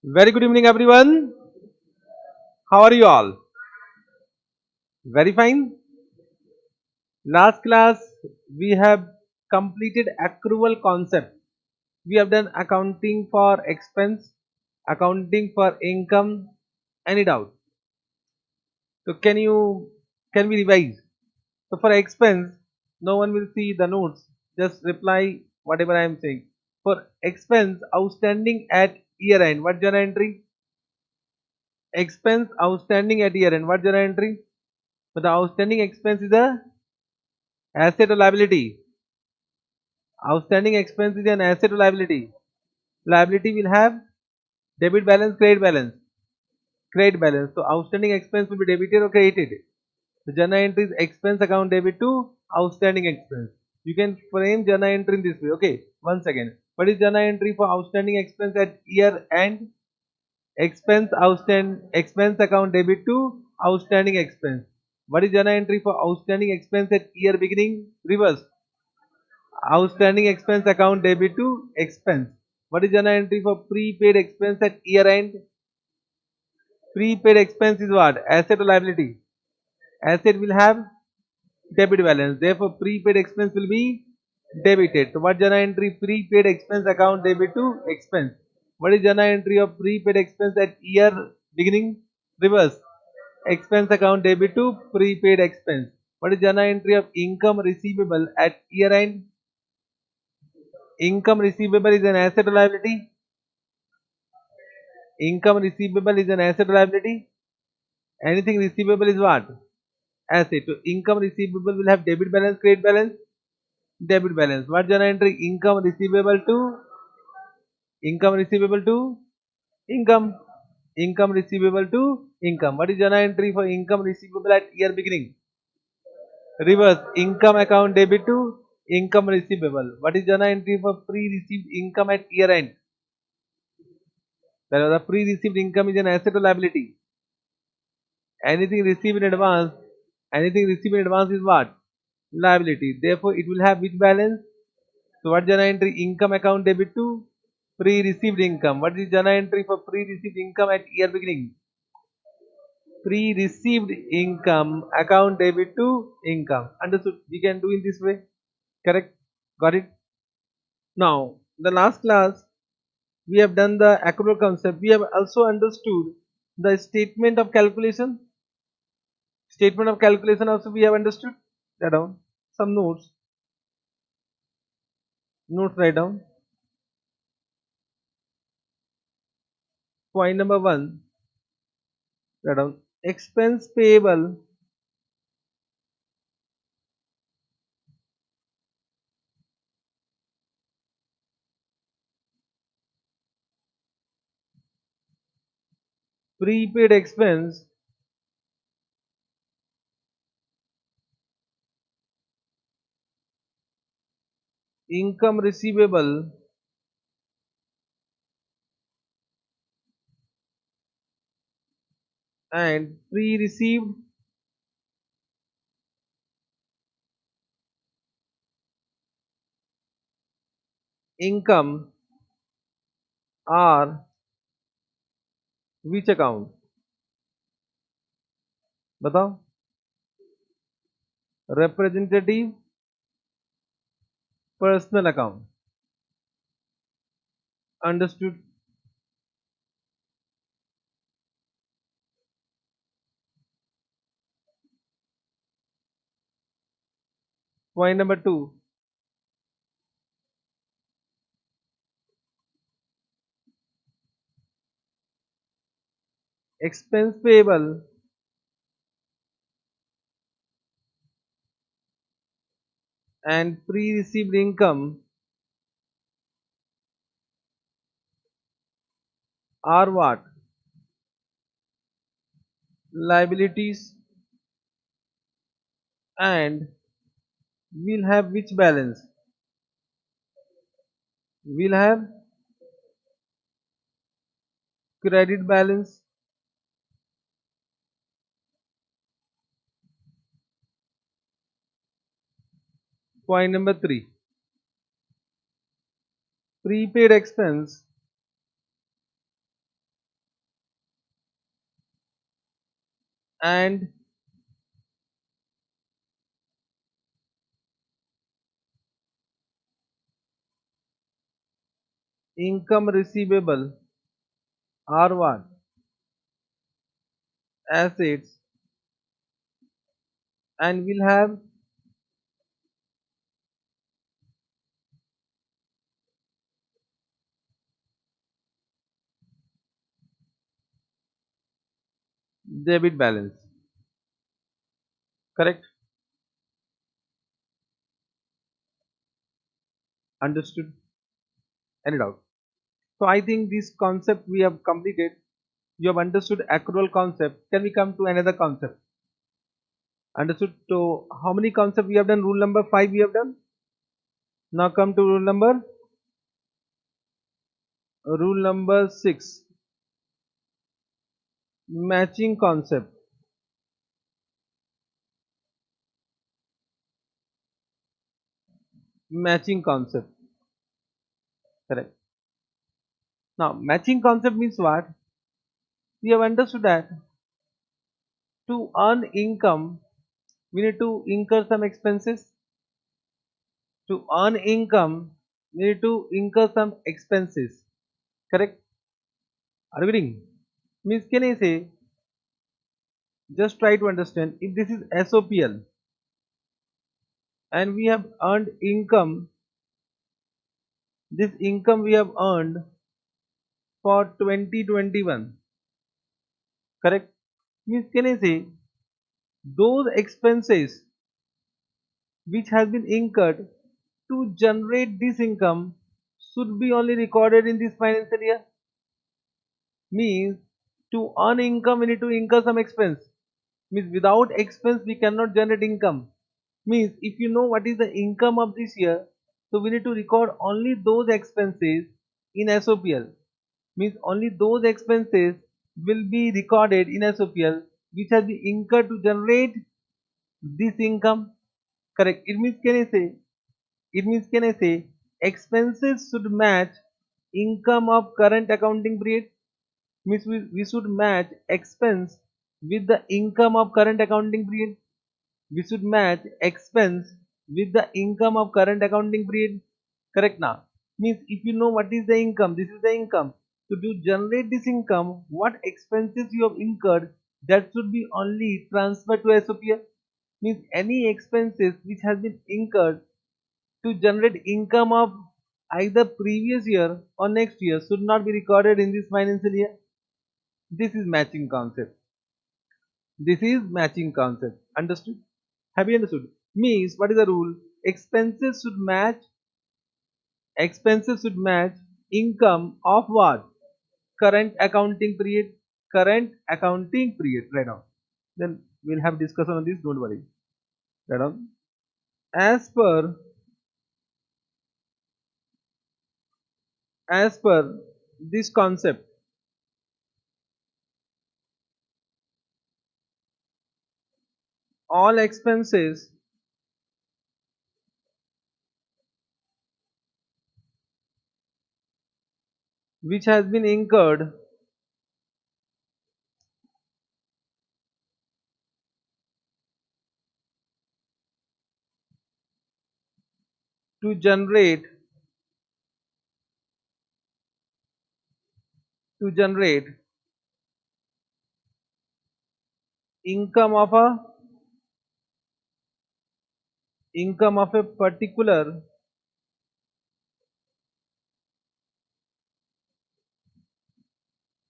Very good evening, everyone. How are you all? Very fine. Last class, we have completed accrual concept. We have done accounting for expense, accounting for income. Any doubt? So, can we revise? So, for expense, no one will see the notes. Just reply whatever I am saying. For expense, outstanding at year end. What journal entry? Expense outstanding at year end. What journal entry? So, the outstanding expense is a asset or liability? Outstanding expense is an asset or liability? Liability will have debit balance, credit balance. Credit balance. So outstanding expense will be debited or credited. The journal entry is expense account debit to outstanding expense. You can frame journal entry in this way. Okay, once again. What is journal entry for outstanding expense at year end? Expense account debit to outstanding expense. What is journal entry for outstanding expense at year beginning? Reverse. Outstanding expense account debit to expense. What is journal entry for prepaid expense at year end? Prepaid expense is what? Asset or liability? Asset will have debit balance. Therefore, prepaid expense will be debited. So, what journal entry? Prepaid expense account debit to expense. What is journal entry of prepaid expense at year beginning? Reverse. Expense account debit to prepaid expense. What is journal entry of income receivable at year end? Income receivable is an asset or liability? Income receivable is an asset or liability? Anything receivable is what? Asset. So income receivable will have debit balance, credit balance, debit balance. What journal entry? Income receivable to income. Income receivable to income. What is journal entry for income receivable at year beginning? Reverse. Income account debit to income receivable. What is journal entry for pre-received income at year end? The pre-received income is an asset or liability? Anything received in advance, anything received in advance is what? Liability. Therefore, it will have which balance? So, what journal entry? Income account debit to pre-received income. What is journal entry for pre-received income at year beginning? Pre-received income account debit to income. Understood? We can do in this way. Correct? Got it? Now, the last class we have done the accrual concept. We have also understood the statement of calculation. Statement of calculation also we have understood. Write down some notes. Notes write down. Point number one. Write down expense payable prepaid expense income receivable and pre-received income are which account? बताओ. Representative personal account. Understood? Point number two. Expense payable and pre-received income are what? Liabilities and will have which balance? Will have credit balance. Point number three. Prepaid expense and income receivable are what? Assets, and we'll have debit balance. Correct? Understood? Any doubt? So I think this concept we have completed. You have understood accrual concept. Can we come to another concept? Understood? So how many concepts we have done? Rule number 5 we have done. Now come to rule number 6. Matching concept. Matching concept. Correct. Now matching concept means what? We have understood that to earn income we need to incur some expenses. To earn income we need to incur some expenses. Correct? Are you getting? Means can I say, just try to understand, if this is SOPL and we have earned income, this income we have earned for 2021. Correct? Means can I say, those expenses which has been incurred to generate this income should be only recorded in this financial year. Means to earn income we need to incur some expense. Means without expense we cannot generate income. Means if you know what is the income of this year, so we need to record only those expenses in SOPL. Means only those expenses will be recorded in SOPL which has been incurred to generate this income. Correct? It means can I say expenses should match income of current accounting period. Means we should match expense with the income of current accounting period. We should match expense with the income of current accounting period. Correct? Now means if you know what is the income, this is the income. So to generate this income, what expenses you have incurred, that should be only transferred to SOPL. Means any expenses which has been incurred to generate income of either previous year or next year should not be recorded in this financial year. This is matching concept. This is matching concept. Understood? Have you understood? Means what is the rule? Expenses should match income of what? Current accounting period. Current accounting period. Right now. Then we'll have discussion on this. Don't worry. Right on. As per as per this concept, all expenses which has been incurred to generate income of a particular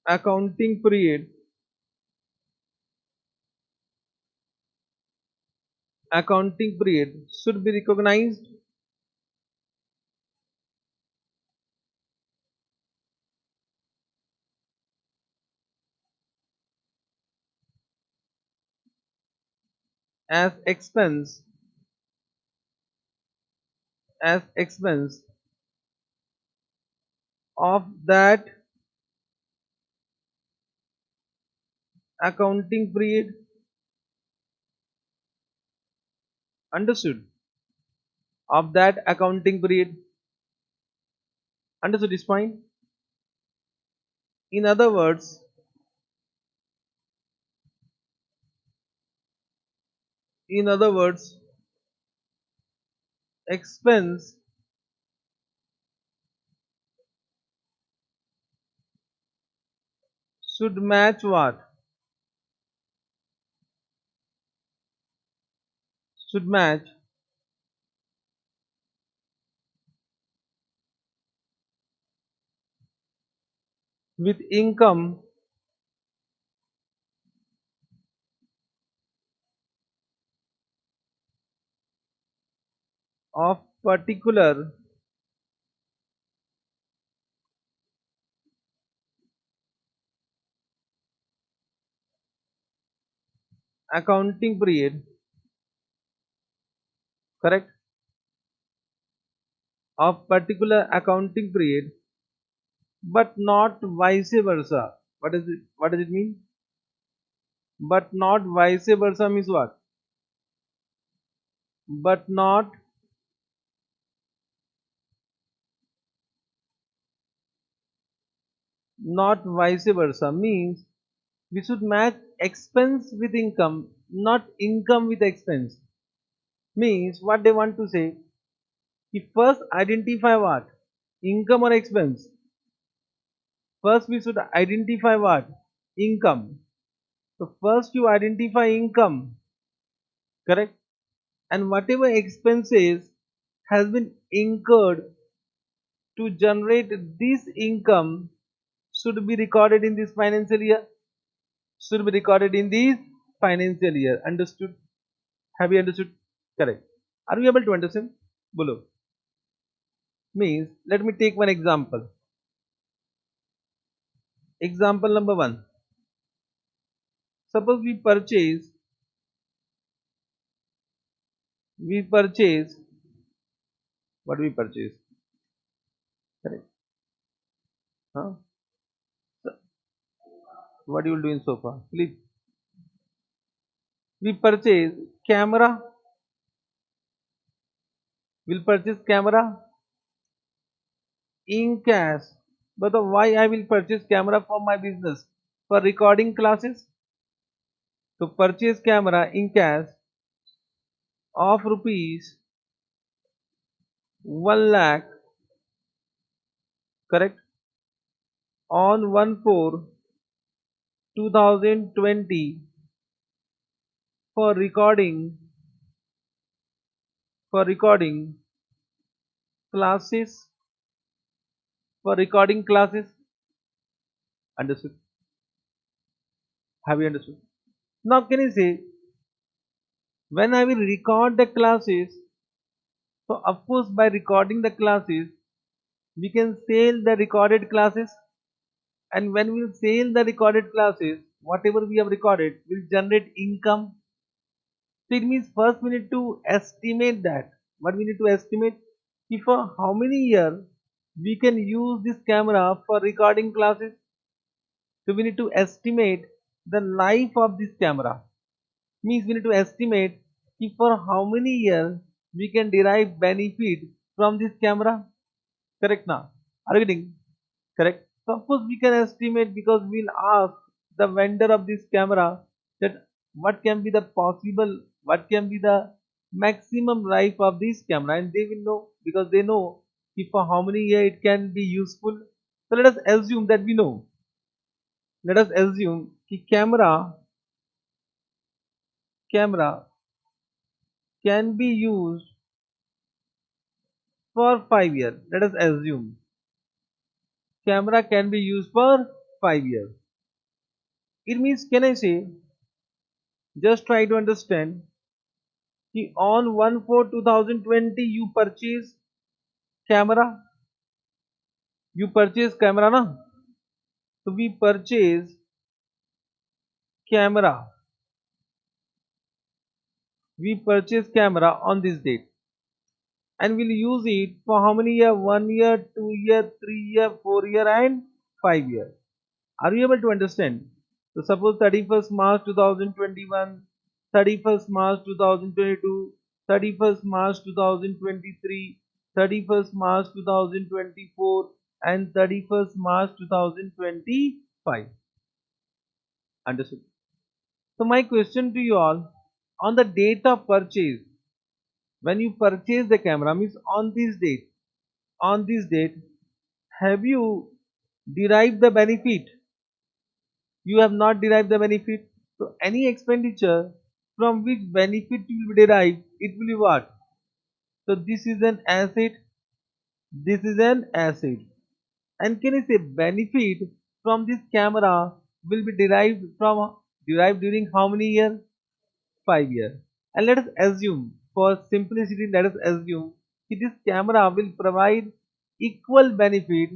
accounting period should be recognized as expense of that accounting period. Understood? Of that accounting period. Understood this point? In other words, In other words, expense should match what? Should match with income of particular accounting period, correct? Of particular accounting period, but not vice versa. What is it? What does it mean? But not vice versa means what? But not vice versa means we should match expense with income, not income with expense. Means what they want to say, if first identify what? Income or expense? First we should identify what? Income. So first you identify income, correct? And whatever expenses has been incurred to generate this income should be recorded in this financial year. Should be recorded in this financial year. Understood? Have you understood? Correct. Are you able to understand? Below. Means, let me take one example. Example number one. Suppose we purchase, what do we purchase? Correct. Huh? So, what you will do in so far? Please. We purchase camera. We'll purchase camera in cash. But why I will purchase camera for my business? For recording classes. To purchase camera in cash of rupees 1 lakh, correct, on 1/4/2020 for recording classes, for recording classes. Understood? Have you understood? Now can you say, when I will record the classes, so of course by recording the classes we can sell the recorded classes, and when we sell the recorded classes, whatever we have recorded will generate income. So it means first we need to estimate that. What we need to estimate? If for how many years we can use this camera for recording classes. So we need to estimate the life of this camera. Means we need to estimate if for how many years we can derive benefit from this camera. Correct now? Are you getting? Correct. Suppose we can estimate, because we'll ask the vendor of this camera that what can be the possible, what can be the maximum life of this camera, and they will know, because they know if for how many years it can be useful. So let us assume that we know. Let us assume that camera can be used for 5 years. Let us assume camera can be used for 5 years. It means, can I say, just try to understand, on 1/4/2020 camera you purchase camera na. So we purchase camera on this date, and we'll use it for how many year? 1 year, 2 year, 3 year, 4 year, and 5 year. Are you able to understand? So suppose 31st March 2021, 31st March 2022, 31st March 2023, 31st March 2024, and 31st March 2025. Understood? So my question to you all, on the date of purchase, when you purchase the camera, means on this date, have you derived the benefit? You have not derived the benefit. So any expenditure from which benefit will be derived, it will be what? So this is an asset, this is an asset. And can I say benefit from this camera will be derived during how many years? 5 years. And let us assume, for simplicity, let us assume that this camera will provide equal benefit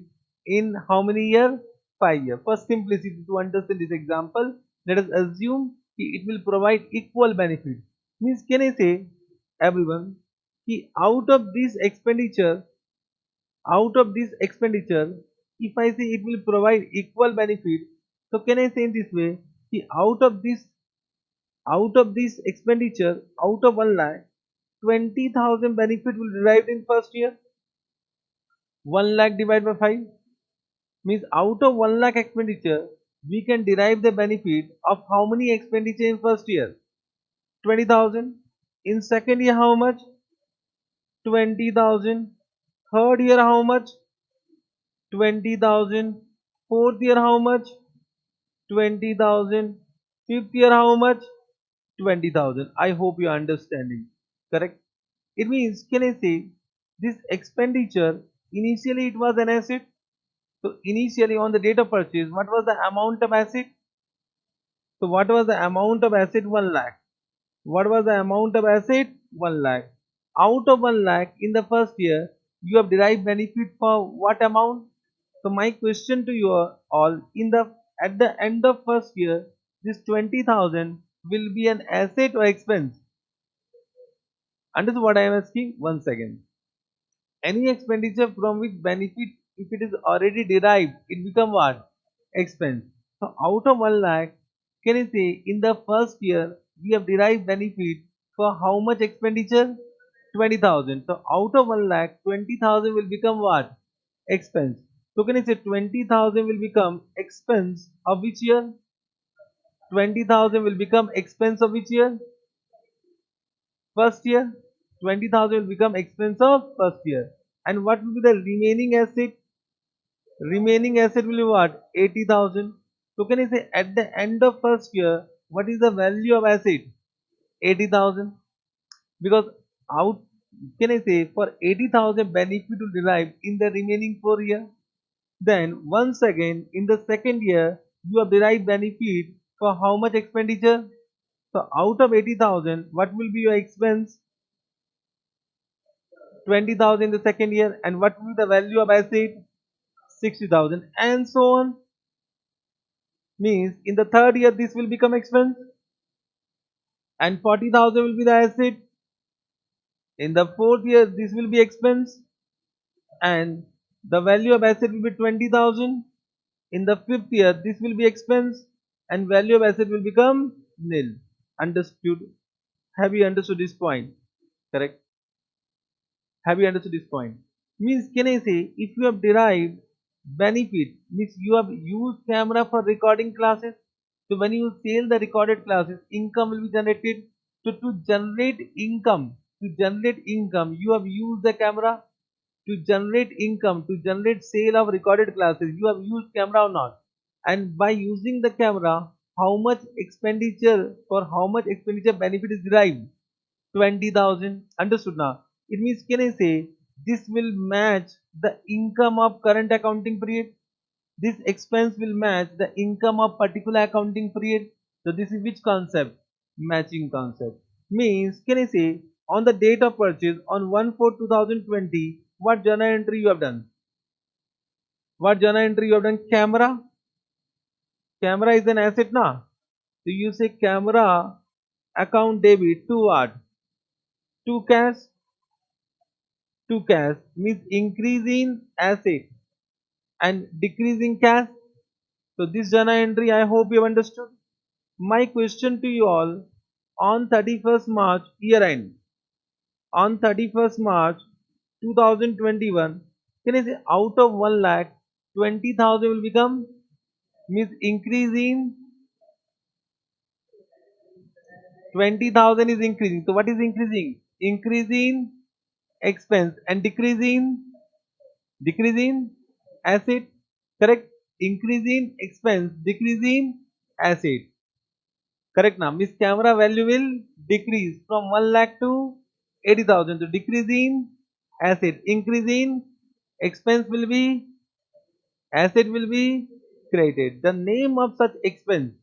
in how many years? 5 years. For simplicity, to understand this example, let us assume it will provide equal benefit. Means, can I say, everyone, out of this expenditure, if I say it will provide equal benefit, so can I say in this way, out of this expenditure, out of 1 lakh, 20,000 benefit will derived in first year. 1 lakh divided by 5 means out of 1 lakh expenditure, we can derive the benefit of how many expenditure in first year? 20,000. In second year, how much? 20,000. Third year, how much? 20,000. Fourth year, how much? 20,000. Fifth year, how much? 20,000. I hope you are understanding. Correct? It means, can I say, this expenditure, initially it was an asset. So initially on the date of purchase, what was the amount of asset? So what was the amount of asset? 1 lakh. What was the amount of asset? 1 lakh. Out of 1 lakh in the first year, you have derived benefit for what amount? So my question to you all, at the end of first year, this 20,000 will be an asset or expense? Understand what I am asking? Once again, any expenditure from which benefit, if it is already derived, it become what? Expense. So out of 1 lakh, can I say in the first year we have derived benefit for how much expenditure? 20,000. So out of 1 lakh, 20,000 will become what? Expense. So can I say 20,000 will become expense of which year? 20,000 will become expense of which year? First year. 20,000 will become expense of first year. And what will be the remaining asset? Remaining asset will be what? 80,000. So can I say at the end of first year, what is the value of asset? 80,000. Because out, can I say, for 80,000 benefit will derive in the remaining 4 years. Then once again in the second year, you have derived benefit for how much expenditure? So out of 80,000, what will be your expense? 20,000 in the second year. And what will be the value of asset? 60,000, and so on. Means in the third year this will become expense, and 40,000 will be the asset. In the fourth year this will be expense, and the value of asset will be 20,000. In the fifth year this will be expense, and value of asset will become nil. Understood? Have you understood this point? Correct? Have you understood this point? Means, can I say, if you have derived benefit, means you have used camera for recording classes. So when you sell the recorded classes, income will be generated. So to generate income, you have used the camera. To generate income, to generate sale of recorded classes, you have used camera or not? And by using the camera, for how much expenditure benefit is derived? 20,000. Understood now? It means, can I say, this will match the income of current accounting period. This expense will match the income of particular accounting period. So this is which concept? Matching concept. Means, can I say, on the date of purchase on 1/4/2020, what journal entry you have done? What journal entry you have done? Camera. Camera is an asset now. So you say camera account debit to what? To cash. To cash means increase in asset and decrease in cash. So this journal entry, I hope you have understood. My question to you all, on 31st March year end, on 31st March 2021, can I say out of 1 lakh, 20,000 will become, means increase in 20,000 is increasing. So what is increasing? Increase in expense and decrease in asset. Correct? Increase in expense, decrease in asset. Correct now. Means camera value will decrease from 1 lakh to 80,000. So decrease in asset, increase in expense will be, asset will be created. The name of such expense,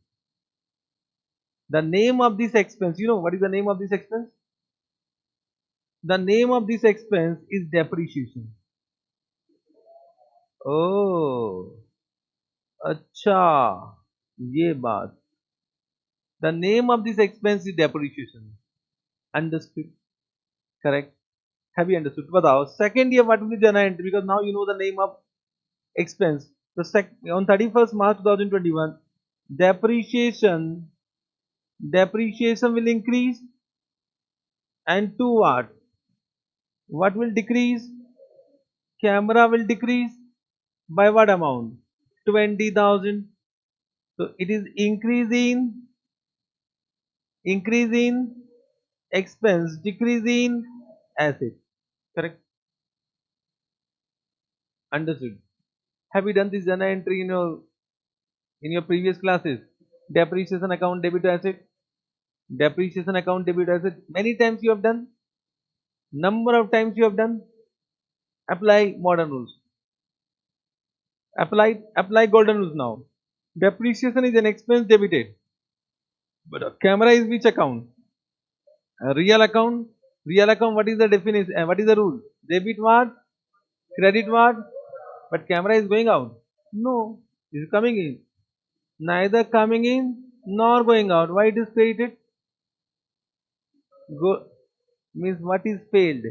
the name of this expense, you know what is the name of this expense? The name of this expense is depreciation. Oh, अच्छा, ये बात. The name of this expense is depreciation. Understood? Correct? Have you understood? बताओ. Second year, what will be the journal entry? Because now you know the name of expense. So on 31st March 2021, depreciation depreciation will increase, and to what? What will decrease? Camera will decrease by what amount? 20,000. So it is increase in expense, decrease in asset. Correct? Understood. Have you done this journal entry in your previous classes? Depreciation account debit to asset. Depreciation account debit to asset. Many times you have done. Number of times you have done. Apply modern rules. Apply golden rules now. Depreciation is an expense debited. But a camera is which account? A real account. Real account. What is the definition? What is the rule? Debit what? Credit what? But camera is going out. No, it is coming in. Neither coming in nor going out. Why it is created? Go means what is failed?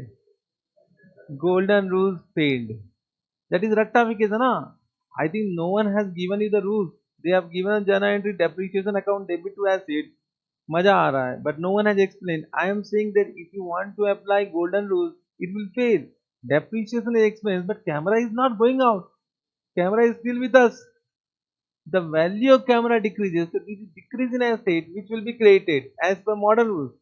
Golden rules failed. That is rectification. Na? I think no one has given you the rules. They have given a journal entry depreciation account debit to asset. मजा आ रहा है, but no one has explained. I am saying that if you want to apply golden rules, it will fail. Depreciation is expense, but camera is not going out. Camera is still with us. The value of camera decreases, so this is decrease in asset which will be created as per modern rules.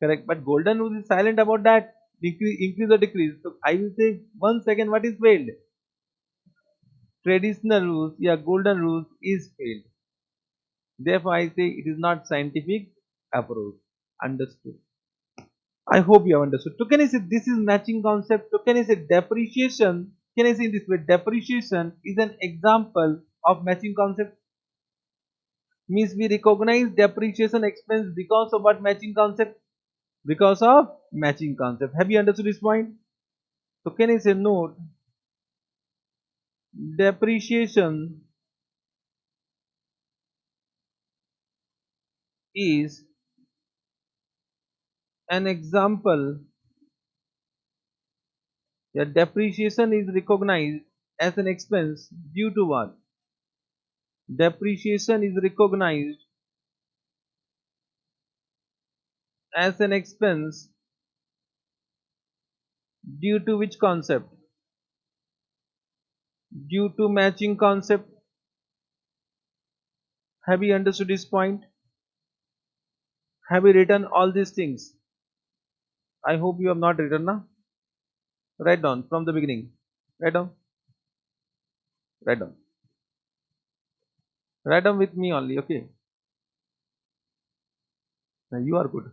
Correct, but golden rules is silent about that. Increase or decrease. So I will say 1 second what is failed. Traditional rules, yeah, golden rules is failed. Therefore, I say it is not scientific approach. Understood. I hope you have understood. So can I say this is matching concept? So can I say depreciation? Can I say in this way depreciation is an example of matching concept? Means we recognize depreciation expense because of what matching concept? Because of matching concept. Have you understood this point? So can I say note depreciation is an example that depreciation is recognized as an expense due to what? Depreciation is recognized as an expense due to which concept? Due to matching concept. Have you understood this point? Have you written all these things? I hope you have not written now. Write down from the beginning. Write down. Write down. Write down with me only, okay? Now you are good.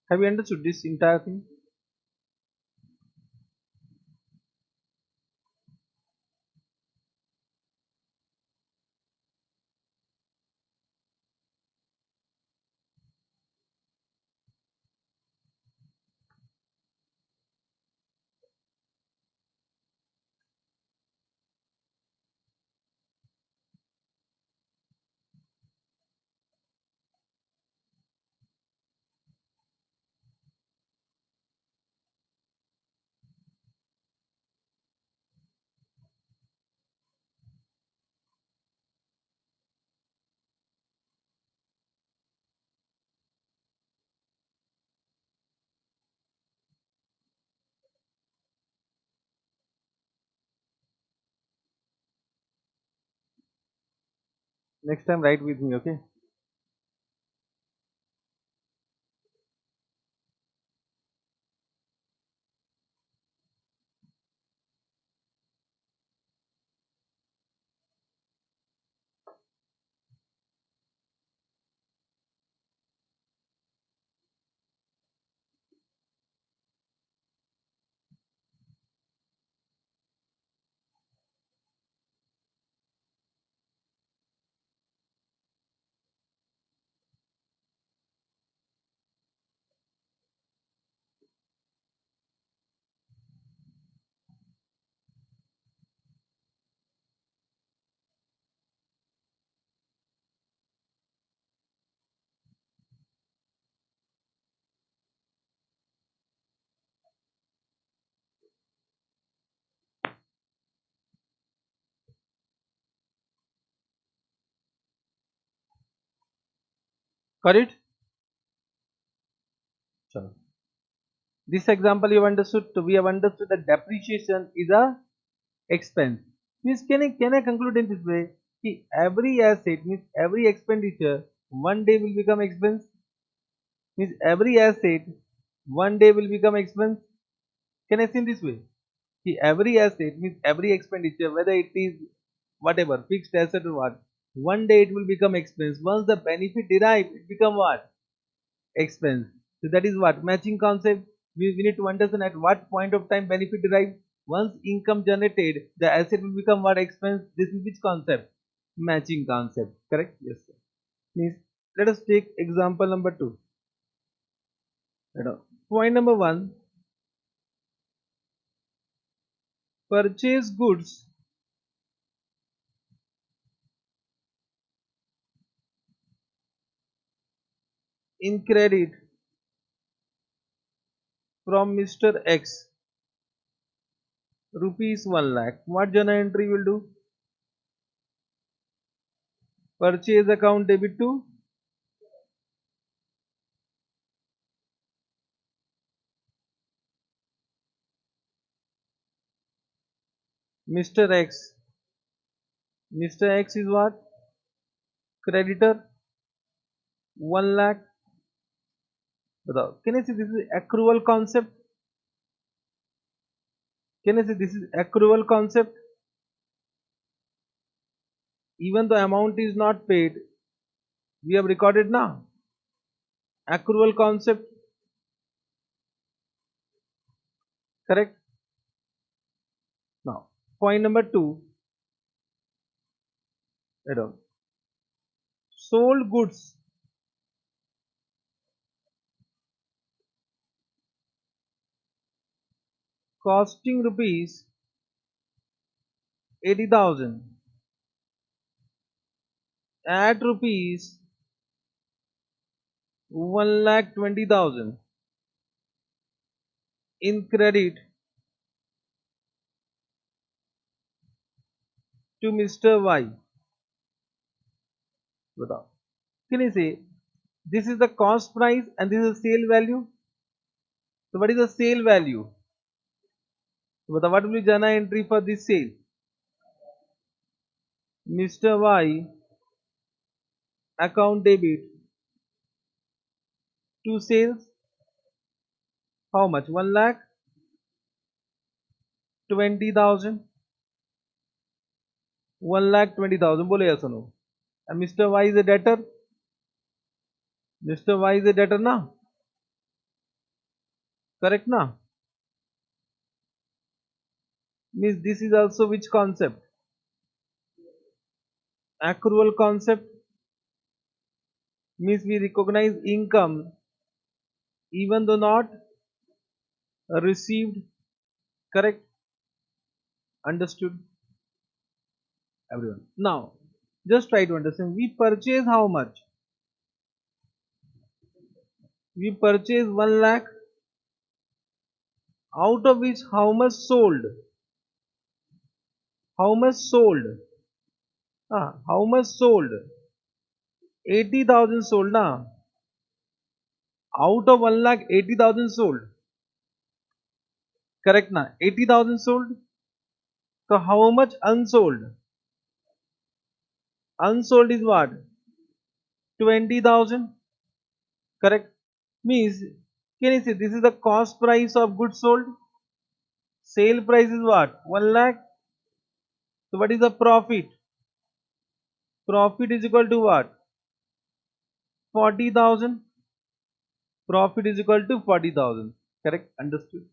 Have you understood this entire thing? Next time write with me, okay? Got it? Chalo. This example you have understood. We have understood that depreciation is a expense. Means can I conclude in this way? Ki every asset means every expenditure one day will become expense. Means every asset one day will become expense. Can I say in this way? Ki every asset means every expenditure, whether it is whatever fixed asset or what, one day it will become expense. Once the benefit derived, it become what? Expense. So that is what matching concept. We need to understand at what point of time benefit derived. Once income generated, the asset will become what? Expense. This is which concept? Matching concept. Correct? Yes, sir. Means let us take example number two. Point number one: purchase goods in credit from Mr. X, rupees 1 lakh. What journal entry will do? Purchase account debit to Mr. X. Mr. X is what? Creditor 1 lakh. Can I say this is accrual concept? Can I say this is accrual concept? Even the amount is not paid, we have recorded now. Accrual concept, correct? Now, point number two, sold goods costing rupees 80,000 at rupees 1,20,000 in credit to Mr. Y. Can you say this is the cost price and this is the sale value? So what is the sale value? So what will be journal entry for this sale? Mr. Y account debit to sales. How much? 1,20,000. 1,20,000. Bole yes or no? And Mr. Y is a debtor. Mr. Y is a debtor now. Correct na? Means this is also which concept? Accrual concept. Means we recognize income even though not received. Correct? Understood? Everyone. Now, just try to understand. We purchase how much? We purchase 1 lakh, out of which how much sold? How much sold? How much sold? 80,000 sold na. Out of 1 lakh 80,000 sold. Correct na? 80,000 sold. So how much unsold? Unsold is what? 20,000. Correct? Means, can you see this is the cost price of goods sold? Sale price is what? 1 lakh. So what is the profit? Profit is equal to what? 40,000. Profit is equal to 40,000. Correct? Understood?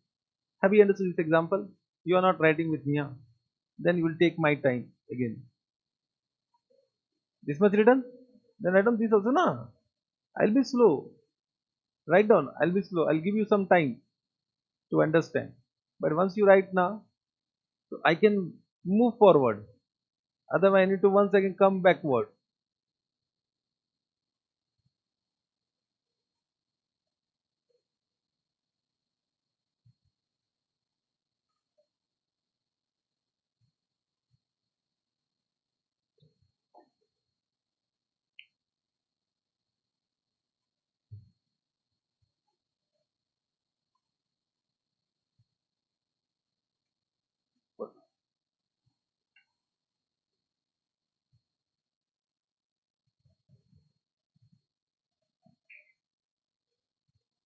Have you understood this example? You are not writing with me. Then you will take my time again. This much written? Then write down this also na. I'll be slow. Write down. I'll be slow. I'll give you some time to understand. But once you write now, so I can move forward. Otherwise, I need to once again come backward.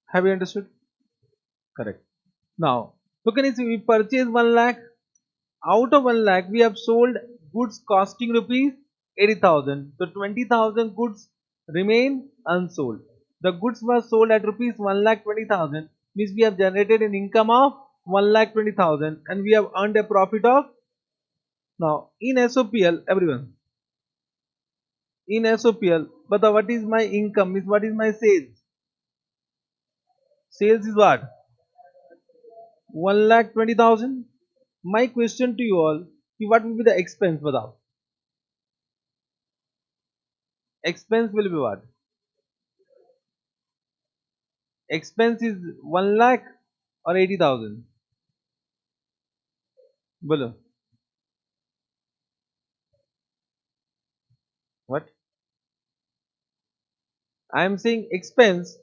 Have you understood? Correct. Now, so can you see we purchase 1 lakh. Out of 1 lakh, we have sold goods costing rupees 80,000. So 20,000 goods remain unsold. The goods were sold at rupees 1 lakh 20,000. Means we have generated an income of 1 lakh 20,000 and we have earned a profit of. Now in SOPL, everyone, in SOPL, but what is my income? Means what is my sales? Sales is what? 1 lakh 20,000. My question to you all, what will be the expense? Batao. Expense will be what? Expense is 1 lakh or 80,000. Bolo. What? I am saying expense.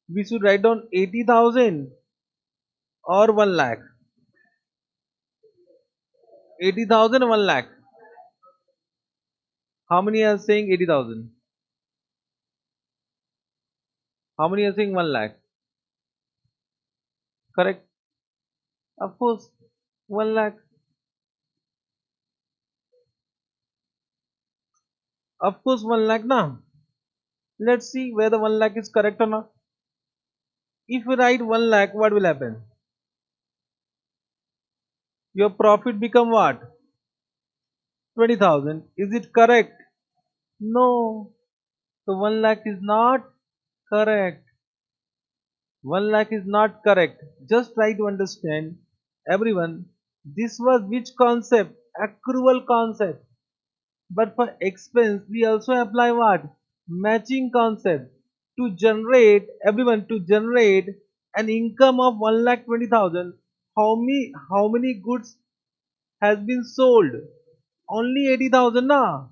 We should write down 80,000 or 1 lakh. 80,000 or 1 lakh. How many are saying 80,000? How many are saying 1 lakh? Correct. Of course, 1 lakh. Of course, 1 lakh now. Let's see whether 1 lakh is correct or not. If you write 1 lakh, what will happen? Your profit become what? 20,000. Is it correct? No. So 1 lakh is not correct. 1 lakh is not correct. Just try to understand. Everyone, this was which concept? Accrual concept. But for expense, we also apply what? Matching concept. To generate, everyone, to generate an income of 1 lakh 20,000, how many goods has been sold? Only 80,000 na.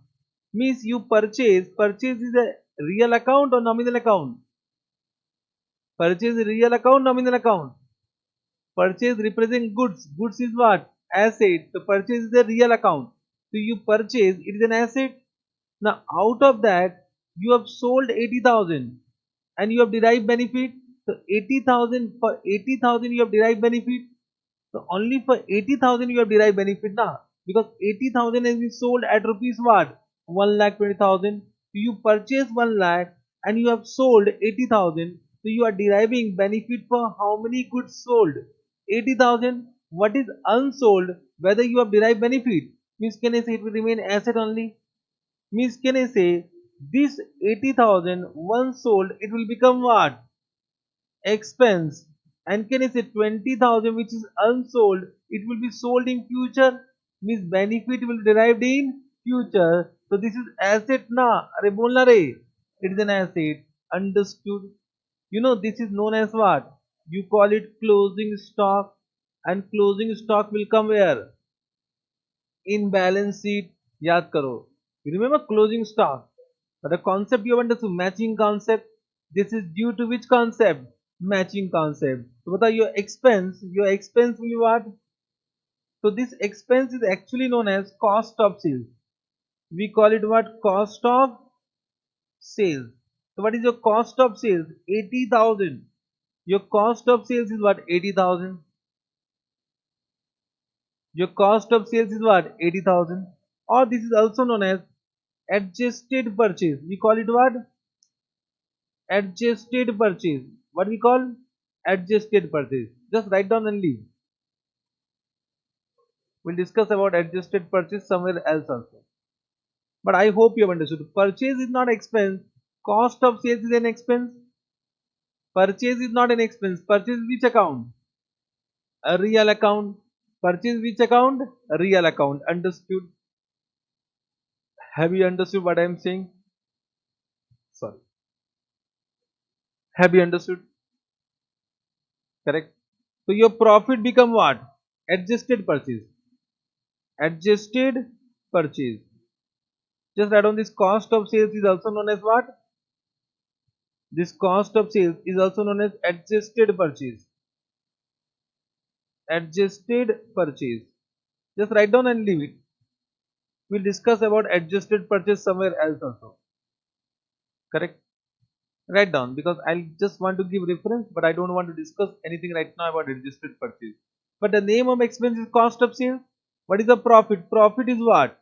Means you purchase is a real account or nominal account? Purchase is real account, nominal account? Purchase represent goods. Goods is what? Asset. So purchase is a real account. So you purchase, it is an asset. Now out of that, you have sold 80,000 and you have derived benefit. So 80,000, for 80,000 you have derived benefit. So only for 80,000 you have derived benefit now. Because 80,000 has been sold at rupees what? 1 lakh 20,000. So you purchase 1 lakh and you have sold 80,000. So you are deriving benefit for how many goods sold? 80,000. What is unsold? Whether you have derived benefit? Means can I say it will remain asset only? Means can I say this 80,000 once sold it will become what? Expense. And can I say 20,000 which is unsold it will be sold in future? Means benefit will derived in future. So this is asset na. Are bolna re. It is an asset. Understood? You know this is known as what? You call it closing stock, and closing stock will come where? In balance sheet. Yaad karo. You remember closing stock? But the concept you have understood, matching concept. This is due to which concept? Matching concept. So what are your expense? Your expense will be what? So this expense is actually known as cost of sales. We call it what? Cost of sales. So what is your cost of sales? 80,000. Your cost of sales is what? 80,000. Your cost of sales is what? 80,000. Or this is also known as adjusted purchase. We call it what? Adjusted purchase. What we call? Adjusted purchase. Just write down and leave. We'll discuss about adjusted purchase somewhere else also. But I hope you have understood. Purchase is not expense. Cost of sales is an expense. Purchase is not an expense. Purchase which account? A real account. Purchase which account? A real account. Understood? Have you understood what I am saying? Sorry. Have you understood? Correct. So your profit become what? Adjusted purchase. Adjusted purchase. Just write down this cost of sales is also known as what? This cost of sales is also known as adjusted purchase. Adjusted purchase. Just write down and leave it. We'll discuss about adjusted purchase somewhere else also. Correct? Write down because I just want to give reference, but I don't want to discuss anything right now about adjusted purchase. But the name of expense is cost of sales. What is the profit? Profit is what?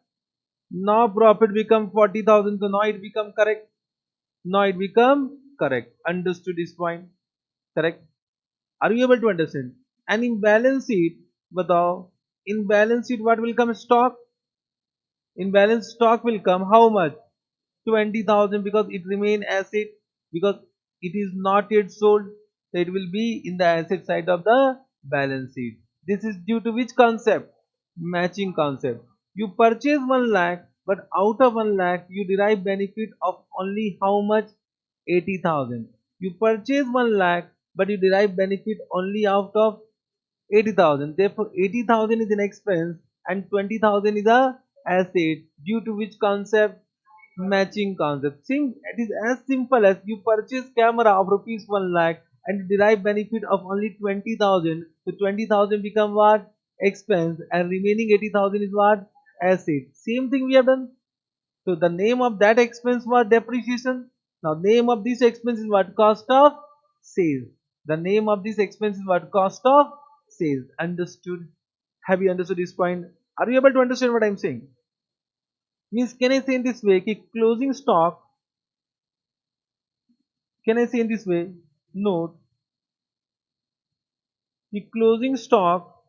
Now profit become 40,000. So now it become correct. Now it become correct. Understood this point? Correct? Are you able to understand? And in balance sheet, batao, in balance sheet what will come? Stock. In balance stock will come how much? 20,000 because it remain asset because it is not yet sold. So it will be in the asset side of the balance sheet. This is due to which concept? Matching concept. You purchase 1 lakh but out of 1 lakh you derive benefit of only how much? 80,000. You purchase 1 lakh but you derive benefit only out of 80,000. Therefore 80,000 is an expense and 20,000 is a asset due to which concept? Matching concept. Think it is as simple as you purchase camera of rupees 1 lakh and derive benefit of only 20,000. So 20,000 become what? Expense and remaining 80,000 is what? Asset. Same thing we have done. So the name of that expense was depreciation. Now name of this expense is what? Cost of sales. The name of this expense is what? Cost of sales. Understood? Have you understood this point? Are you able to understand what I am saying? Means can I say in this way कि closing stock, can I say in this way? Note कि closing stock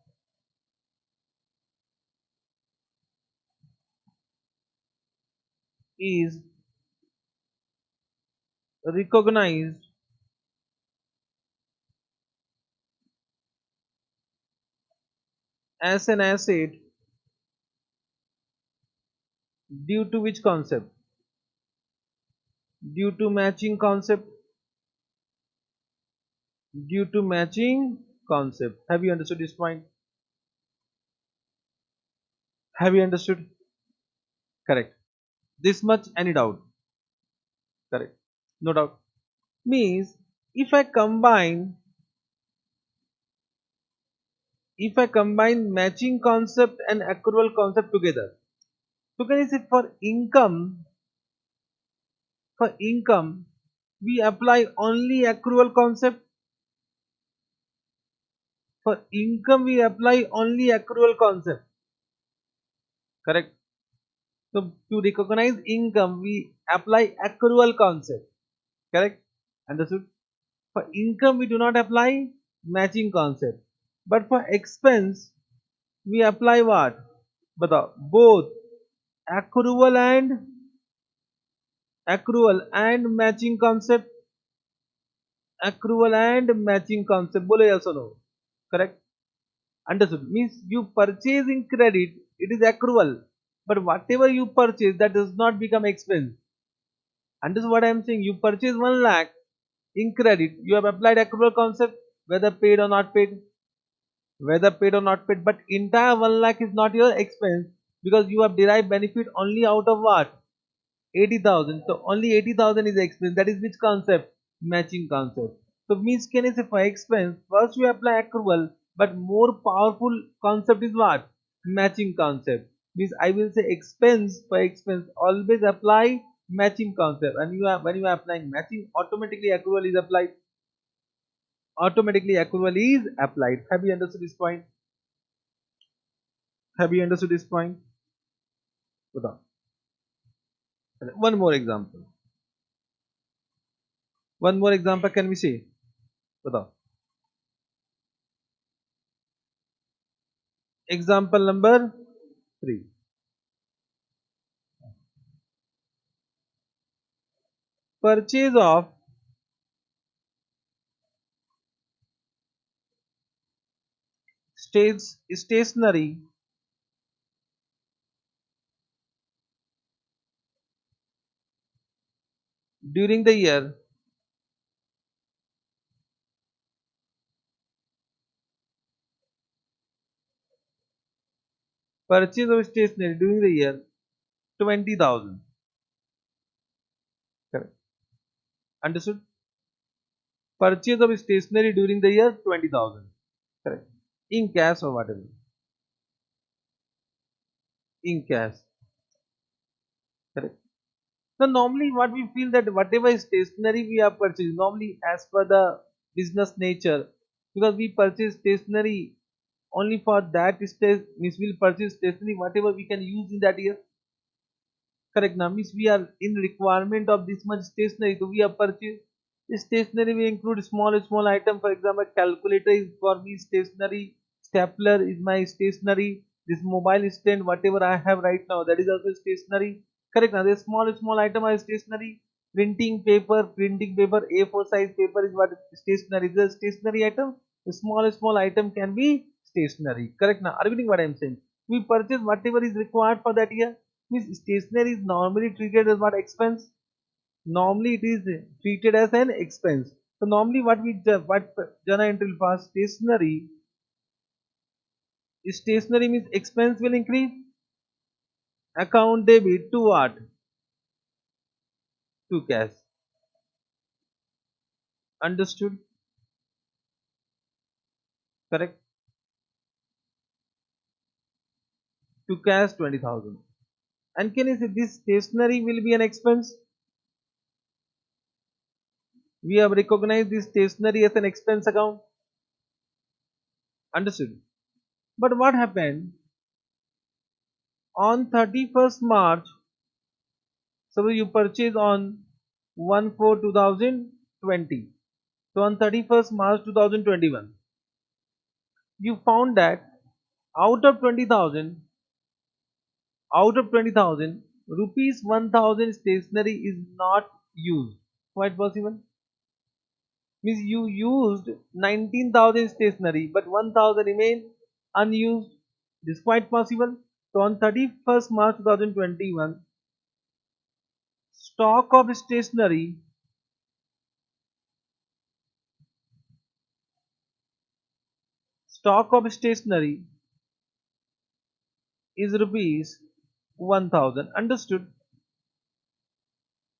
is recognized as an asset due to which concept? Due to matching concept. Due to matching concept. Have you understood this point? Have you understood? Correct. This much any doubt? Correct. No doubt. Means if I combine matching concept and accrual concept together. So can I say for income we apply only accrual concept. For income we apply only accrual concept. Correct. So to recognize income we apply accrual concept. Correct. Understood? For income we do not apply matching concept. But for expense we apply what? Both accrual and matching concept. Accrual and matching concept. Bolo yes or no? Correct? Understood. Means you purchase in credit, it is accrual. But whatever you purchase, that does not become expense. Understood what I am saying? You purchase 1 lakh in credit, you have applied accrual concept, whether paid or not paid. Whether paid or not paid, but entire 1 lakh is not your expense because you have derived benefit only out of what? 80,000. So only 80,000 is expense. That is which concept? Matching concept. So means can I say for expense, first we apply accrual, but more powerful concept is what? Matching concept. Means I will say expense for expense, always apply matching concept. And when you are applying matching, automatically accrual is applied. Automatically accrual is applied. Have you understood this point? Have you understood this point? बताओ. One more example. One more example can we see? बताओ. Example number 3. Purchase of stationery during the year. Purchase of stationery during the year 20,000. Correct. Understood? Purchase of stationery during the year 20,000. Correct. In cash or whatever. In cash. Correct. So normally what we feel that whatever stationery we have purchased, normally as per the business nature, because we purchase stationery only for that stage, means we'll purchase stationery whatever we can use in that year. Correct now, means we are in requirement of this much stationery, so we have purchased. Stationery we include small item. For example, calculator is for me stationery, stapler is my stationery, this mobile stand whatever I have right now, that is also stationery. Correct now, the small item are stationery. Printing paper, A4 size paper is what stationery is. A stationery item. The small item can be stationery. Correct now, are you getting what I am saying? We purchase whatever is required for that year. Means stationery is normally treated as what? Expense. Normally it is treated as an expense. So normally what journal entry will pass, stationery means expense will increase, account debit to what? To cash. Understood? Correct? To cash 20,000. And can you say this stationery will be an expense? We have recognized this stationery as an expense account. Understood? But what happened on 31st March? Suppose you purchase on 1/4/2020. So on 31st March 2021, you found that out of 20,000, rupees 1,000 stationery is not used. Quite possible. Means you used 19,000 stationery, but 1,000 remain unused. This is quite possible. So on 31st March 2021, stock of stationery is rupees 1,000. Understood?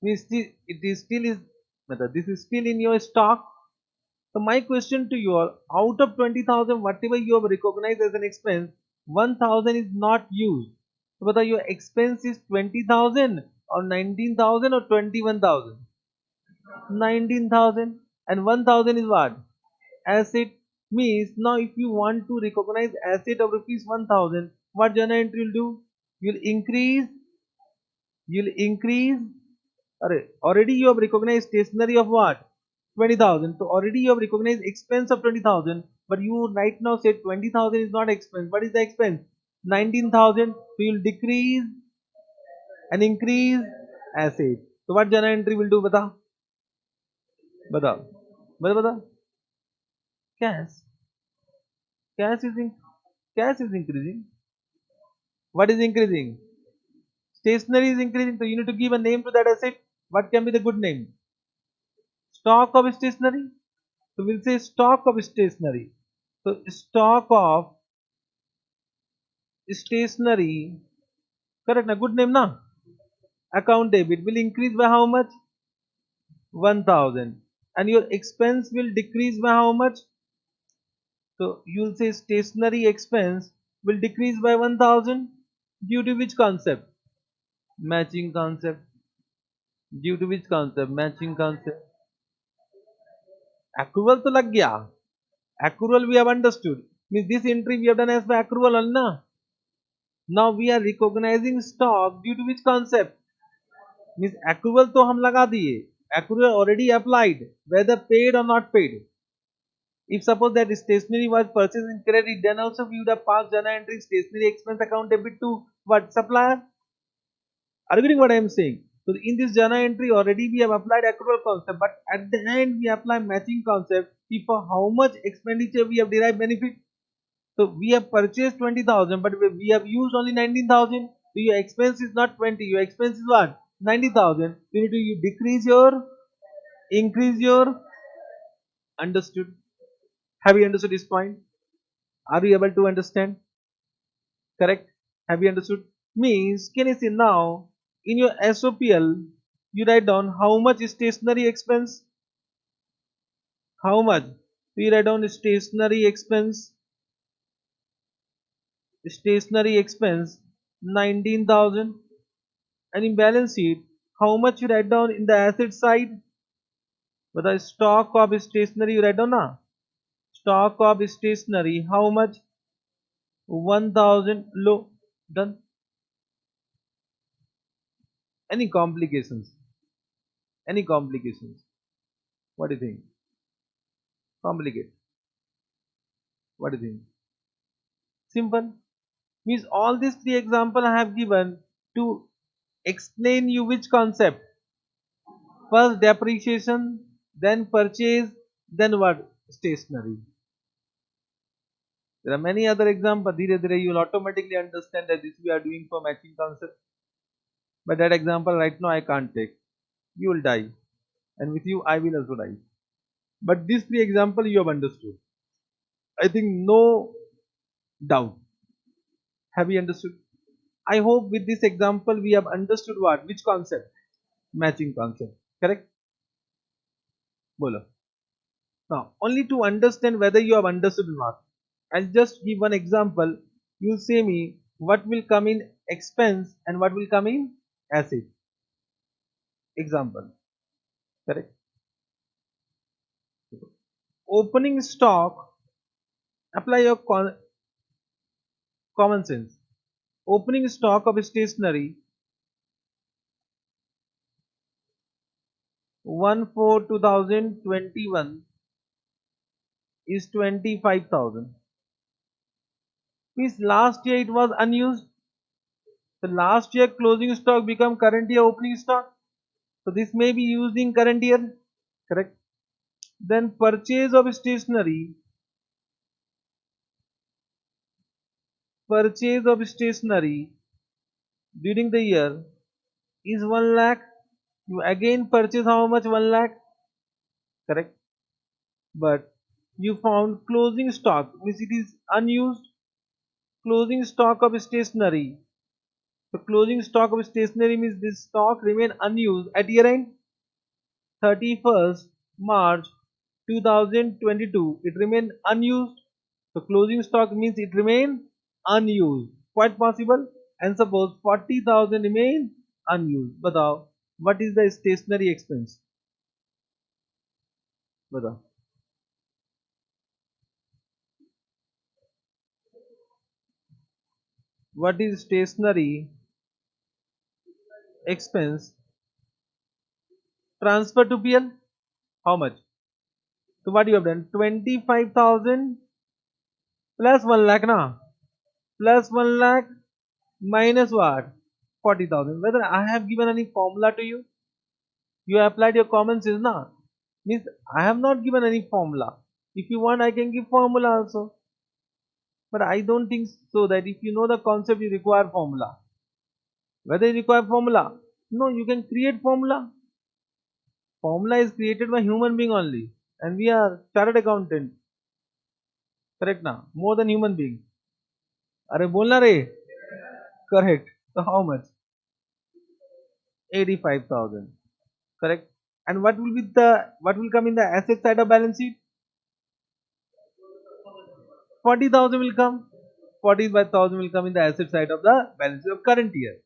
Means it is still is this is still in your stock. So my question to you are, out of 20,000, whatever you have recognized as an expense, 1,000 is not used. So whether your expense is 20,000 or 19,000 or 21,000, 19,000, and 1,000 is what? Asset. Means now if you want to recognize asset of rupees 1,000, what journal entry will do? You'll increase. Alright, already you have recognized stationery of what? 20,000. So already you have recognized expense of 20,000, but you right now say 20,000 is not expense. What is the expense? 19,000. So you will decrease and increase asset. So what journal entry will do? Bata? Bata. Bata bata. Cash. Cash is in, cash is increasing. What is increasing? Stationery is increasing. So you need to give a name to that asset. What can be the good name? Stock of stationery. So we'll say stock of stationery. So stock of stationery. Correct na? Good name na? Account debit will increase by how much? 1,000. And your expense will decrease by how much? So you'll say stationery expense will decrease by 1,000 due to which concept? Matching concept. Due to which concept? Matching concept. Accrual to lag gaya. Accrual we have understood. Means this entry we have done as by accrual only na. Now we are recognizing stock due to which concept? Means accrual to हम लगा दिए. Accrual already applied, whether paid or not paid. If suppose that stationery was purchased in credit, then also we would have passed journal entry stationery expense account debit to what? Supplier. Are you getting what I am saying? So in this journal entry already we have applied accrual concept, but at the end we apply matching concept. See for how much expenditure we have derived benefit. So we have purchased 20,000, but we have used only 19,000. So your expense is not 20. Your expense is what? 90,000. You need to decrease your, increase your. Understood? Have you understood this point? Are you able to understand? Correct? Have you understood? Means, can you see now in your SOPL, you write down how much is stationery expense? How much? So you write down stationery expense 19,000. And in balance sheet, how much you write down in the asset side? But the stock of stationery you write down na? Stock of stationery, how much? 1,000 low. Done. Any complications? Any complications? What do you think? Complicate. What do you think? Simple. Means all these three examples I have given to explain you which concept. First depreciation, then purchase, then what? Stationery. There are many other examples. Dhire dhire you will automatically understand that this we are doing for matching concept. But that example right now I can't take. You will die. And with you I will also die. But these three examples you have understood. I think no doubt. Have you understood? I hope with this example we have understood what? Which concept? Matching concept. Correct? Bolo. Now, only to understand whether you have understood or not. I'll just give one example. You say me what will come in expense and what will come in asset. Example. Correct? Opening stock. Apply your common sense. Opening stock of stationery 1/4/2021 is 25,000. Means last year it was unused. The last year closing stock become current year opening stock. So this may be used in current year. Correct. Then purchase of stationery during the year is 1 lakh. You again purchase how much? 1 lakh. Correct. But you found closing stock means it is unused. Closing stock of stationery. So closing stock of stationery means this stock remain unused at year end 31st March 2022. It remain unused. So closing stock means it remain unused. Quite possible. And suppose 40,000 remain unused. Batao, what is the stationery expense? Batao. What is stationery expense? Transfer to PL? How much? So what you have done? 25,000 plus 1 lakh na? Plus 1 lakh minus what? 40,000. Whether I have given any formula to you? You applied your common sense na? Means I have not given any formula. If you want I can give formula also. But I don't think so that if you know the concept you require formula. Whether you require formula? No, you can create formula. Formula is created by human being only. And we are chartered accountant. Correct na? More than human being. अरे बोलना रे. Correct. So how much? 85,000. Correct. And what will come in the asset side of balance sheet? 40,000 will come. 45,000 will come in the asset side of the balance sheet of current year.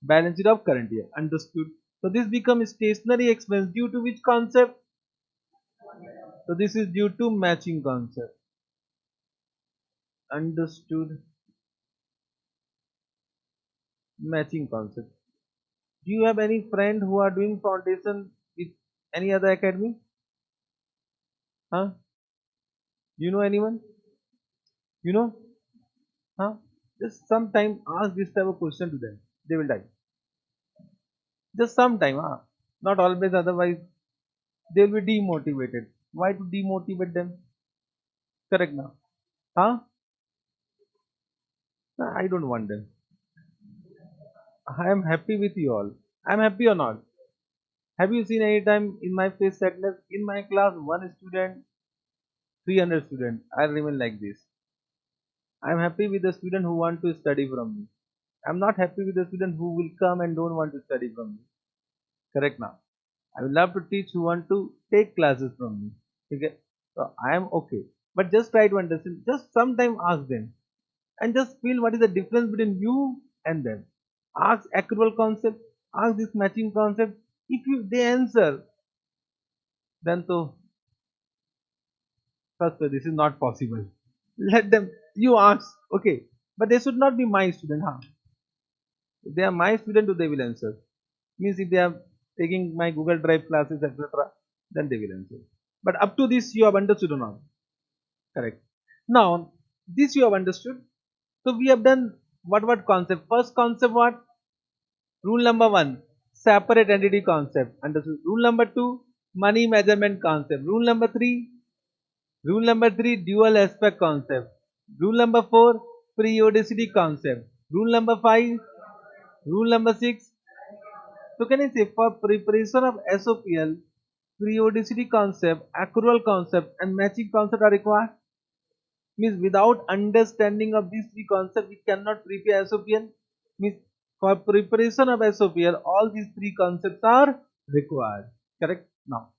Balance sheet of current year. Understood. So this becomes stationary expense due to which concept? So this is due to matching concept. Understood. Matching concept. Do you have any friend who are doing foundation with any other academy? Huh? You know anyone? You know? Huh? Just sometime ask this type of question to them. They will die. Just sometime, huh? Not always, otherwise they will be demotivated. Why to demotivate them? Correct now. Huh? Nah, I don't want them. I am happy with you all. I am happy or not? Have you seen any time in my face sadness? In my class, one student, 300 students. I remain like this. I am happy with the student who want to study from me. I am not happy with the student who will come and don't want to study from me. Correct now. I will love to teach who want to take classes from me. Okay. So I am okay. But just try to understand. Just sometime ask them and just feel what is the difference between you and them. Ask accrual concept. Ask this matching concept. If you they answer, then so first this is not possible. Let them you ask. Okay. But they should not be my student, huh? If they are my student, they will answer. Means if they are taking my Google Drive classes, etc., then they will answer. But up to this, you have understood or not? Correct. Now, this you have understood. So we have done what concept? First concept what? Rule number one, separate entity concept. Understood. Rule number two, money measurement concept. Rule number three, dual aspect concept. Rule number four, periodicity concept. Rule number five, rule number six. So can I say for preparation of SOPL, periodicity concept, accrual concept, and matching concept are required. Means without understanding of these three concepts, we cannot prepare SOPL. Means for preparation of SOPL, all these three concepts are required. Correct? Now,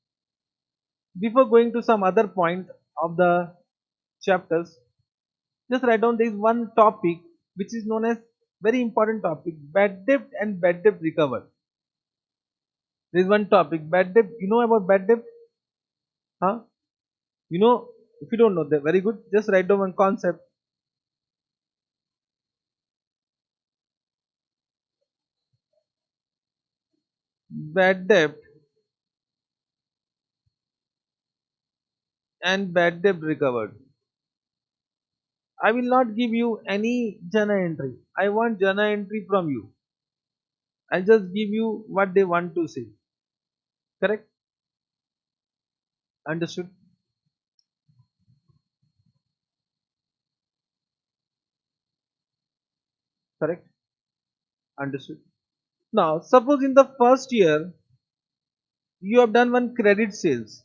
before going to some other point of the chapters, just write down there is one topic which is known as very important topic, bad debt and bad debt recovery. There is one topic, bad debt. You know about bad debt? Huh? You know, if you don't know that, very good. Just write down one concept. Bad debt and bad debt recovered. I will not give you any journal entry. I want journal entry from you. I'll just give you what they want to say. Correct? Understood? Correct? Understood. Now, suppose in the first year you have done one credit sales.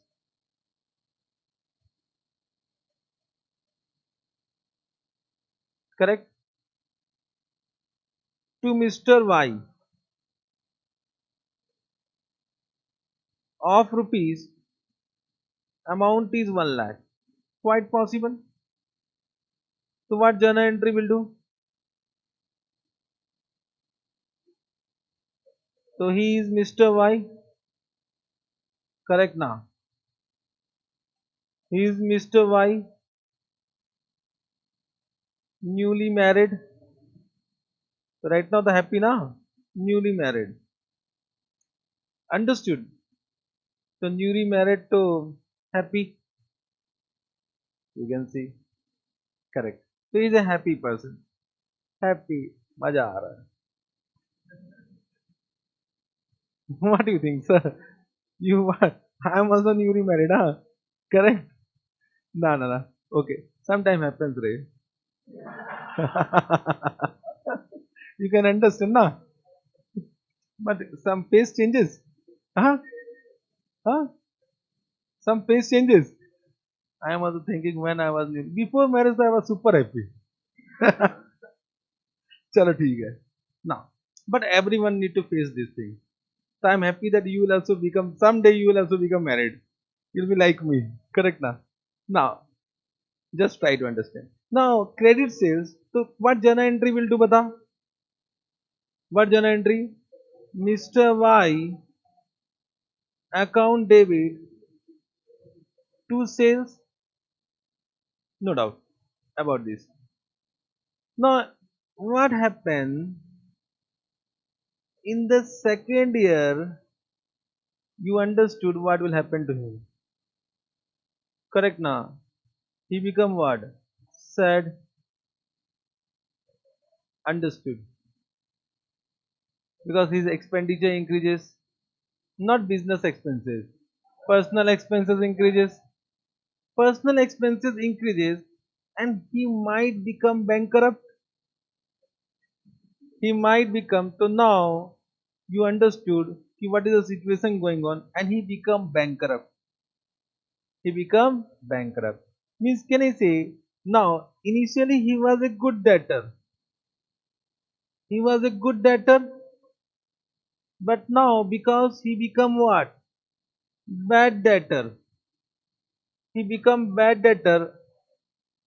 Correct? To Mr. Y of rupees, amount is 1 lakh. Quite possible. So what journal entry will do? So he is Mr. Y. Correct now. He is Mr. Y, newly married. So right now the happy now, newly married. Understood. So newly married to happy. You can see. Correct. So he's a happy person. Happy. मजा आ रहा है. What do you think, sir? You what? I am also newly married, huh? Correct? No, no, no. Okay. Sometime happens, Ray. You can understand, na? But some face changes. Huh? Huh? Some face changes. I am also thinking when I was new. Before marriage, I was super happy. चलो ठीक है. Now, but everyone need to face this thing. So I'm happy that you will also become someday. You will also become married. You'll be like me. Correct now. Now, just try to understand. Now, credit sales. So what journal entry will do? Bata. What journal entry? Mr. Y account debit to sales. No doubt about this. Now, what happened in the second year? You understood what will happen to him. Correct now. He become what? Sad. Understood. Because his expenditure increases. Not business expenses. Personal expenses increases. Personal expenses increases and he might become bankrupt. He might become. So now you understood what is the situation going on and he become bankrupt. He become bankrupt. Means can I say now initially he was a good debtor. He was a good debtor but now because he become what? Bad debtor. He become bad debtor.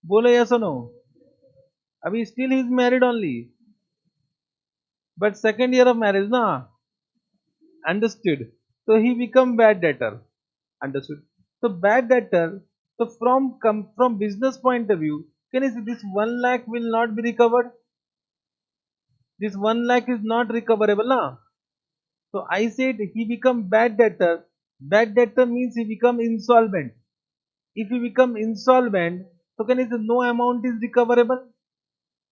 बोलो yes or no? अभी still he is married only. But second year of marriage na. Understood. So he become bad debtor. Understood. So bad debtor. So from business point of view, can you see this 1 lakh will not be recovered? This 1 lakh is not recoverable na. So I said he become bad debtor. Bad debtor means he become insolvent. If he become insolvent, so can you say no amount is recoverable?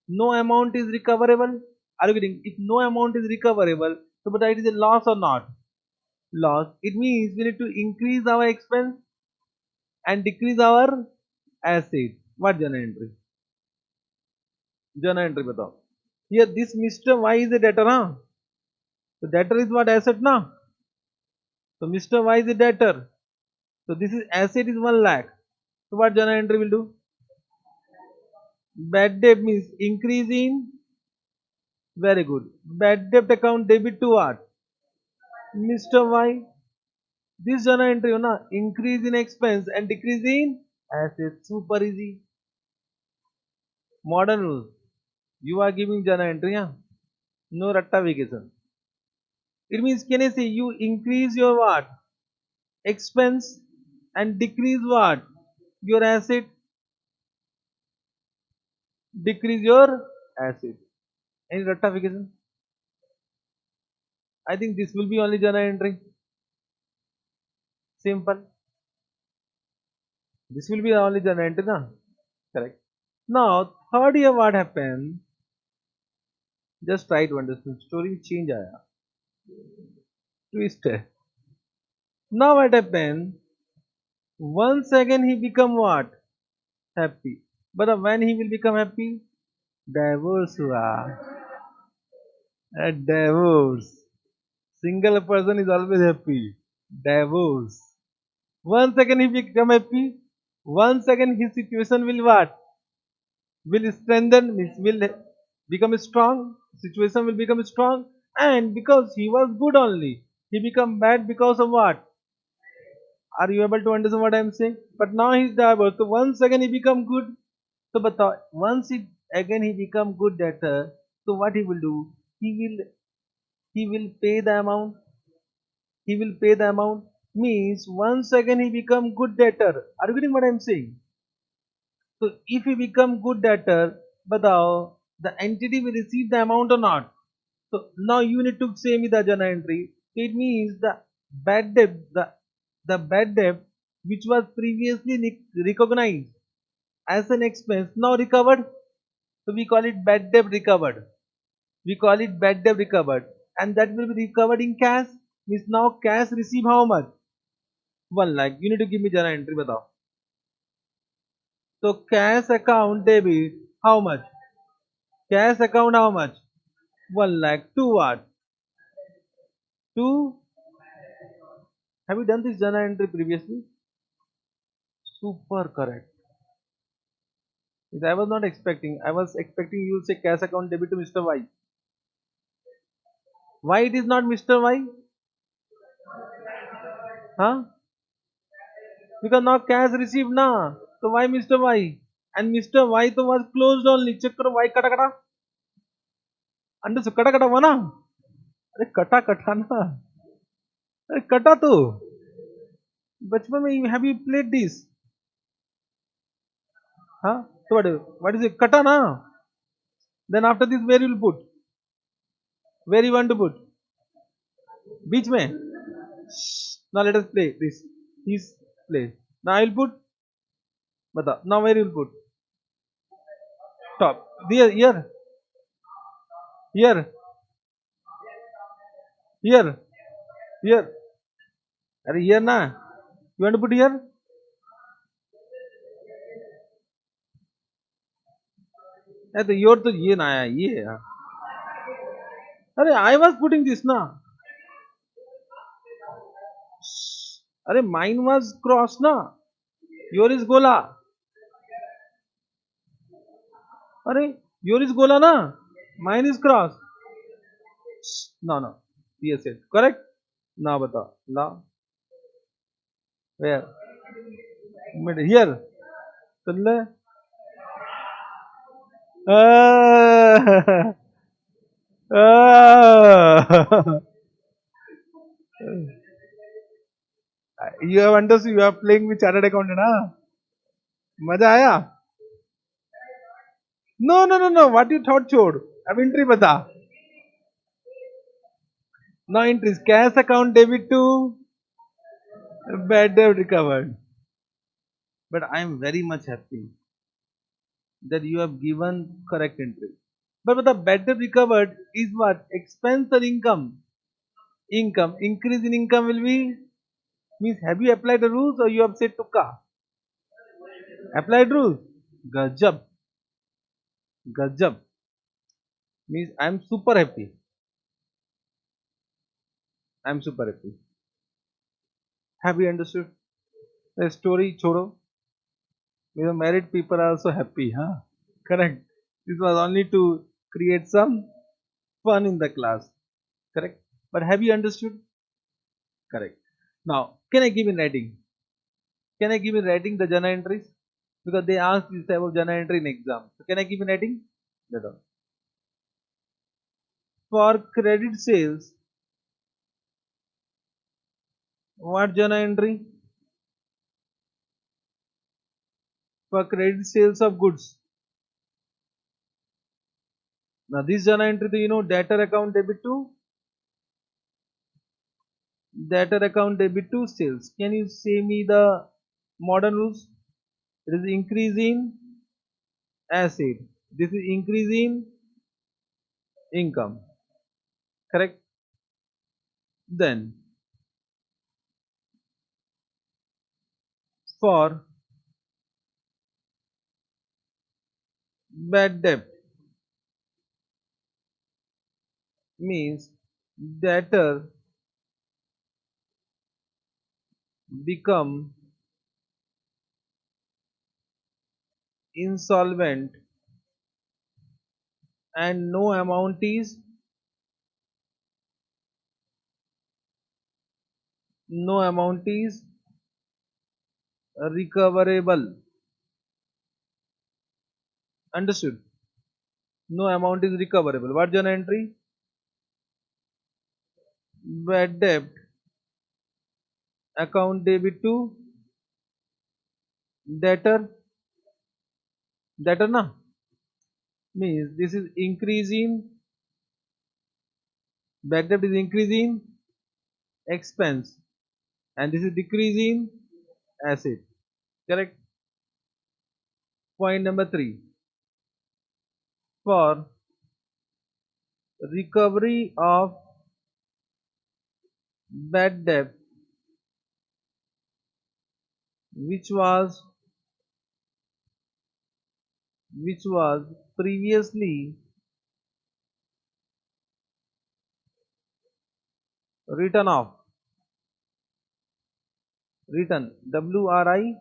No amount is recoverable. Are you getting? If no amount is recoverable, so but it is a loss or not? Loss. It means we need to increase our expense and decrease our asset. What journal entry? Journal entry बताओ. Here this Mr. Y is a debtor, huh? So debtor is what asset now? So Mr. Y is a debtor. So this is asset is 1 lakh. So what journal entry will do? Bad debt means increase in. Very good. Bad debt account debit to what? Mr. Y. This journal entry हो ना increase in expense and decrease in assets. Super easy. Modern rules. You are giving journal entry, yeah? No ratta vacation. It means can I say you increase your what? Expense and decrease what? Your asset. Decrease your asset. Any ratta vacation? I think this will be only journal entry. Simple. This will be the only journal entry, na? Correct. Now, third year what happened? Just try to understand. Story change आया. Twist है. Now what happened? Once again he become what? Happy. But when he will become happy? Divorce हुआ. A divorce. Single person is always happy. Divorce. Once again he become happy. Once again his situation will what? Will strengthen, means will become strong. Situation will become strong. And because he was good only, he become bad because of what? Are you able to understand what I am saying? But now he is divorced. So once again he become good. So but once he again he become good debtor, so what he will do? He will pay the amount. He will pay the amount. Means once again he become good debtor. Are you getting what I am saying? So if he become good debtor, but the entity will receive the amount or not. So now you need to say me the journal entry. It means the bad debt, the bad debt which was previously recognized. as an expense, now recovered. So we call it bad debt recovered. We call it bad debt recovered. And that will be recovered in cash. Means now cash receive how much? 1 lakh. You need to give me journal entry. Batao. So cash account debit how much? Cash account how much? 1 lakh. To what? To, have you done this journal entry previously? Super correct. I was not expecting. I was expecting you will say cash account debit to Mr. Y. Why it is not Mr. Y? Huh? Because now cash received na. So why Mr. Y? And Mr. Y to was closed only. Check करो Y कटा कटा. Understood? कटा कटा हुआ ना? अरे कटा कटा ना. अरे कटा तो. बचपन में have you played this? Huh? So what is it? Kata na. Then after this where you will put? Where you want to put? Beach mein. Now let us play this. He's play. Now I will put. Bata. Now where you will put? Top. Here, here, here, here, here. Are here na? You want to put here? तो your तो ये ना आया ये है. अरे I was putting this ना. अरे mine was cross ना. Your is गोला. अरे your is गोला ना. Mine is cross. No no. Yes yes. Correct. Now बता. Now where? Mid here. सुन ले. Ah, ah. You have understood. You are playing with chartered accountant, ना. मजा आया? No no no no. What you thought छोड़. अब entry बता. Now entries. Cash account debit to bad debt recovered. But I am very much happy that you have given correct entry. But the bad debt recovered is what? Expense or income? Income. Increase in income will be, means have you applied the rules or you have said tukka? Applied rules. Gajab. Gajab. Means I am super happy. I am super happy. Have you understood? The story chodo. The married people are also happy, huh? Correct. This was only to create some fun in the class. Correct. But have you understood? Correct. Now, can I give in writing? Can I give in writing the journal entries? Because they asked this type of journal entry in exam. So can I give in writing? Let on. For credit sales, what journal entry? For credit sales of goods. Now this journal entry, do you know debtor account debit to sales. Can you say me the modern rules? It is increase in asset. This is increase in income. Correct? Then for bad debt means debtor become insolvent and no amount is recoverable. Understood? No amount is recoverable. What journal entry? Bad debt account debit to debtor. Debtor na means this is increasing. Bad debt is increasing expense and this is decreasing asset. Correct? Point number 3. For recovery of bad debt which was previously written off, written WRI,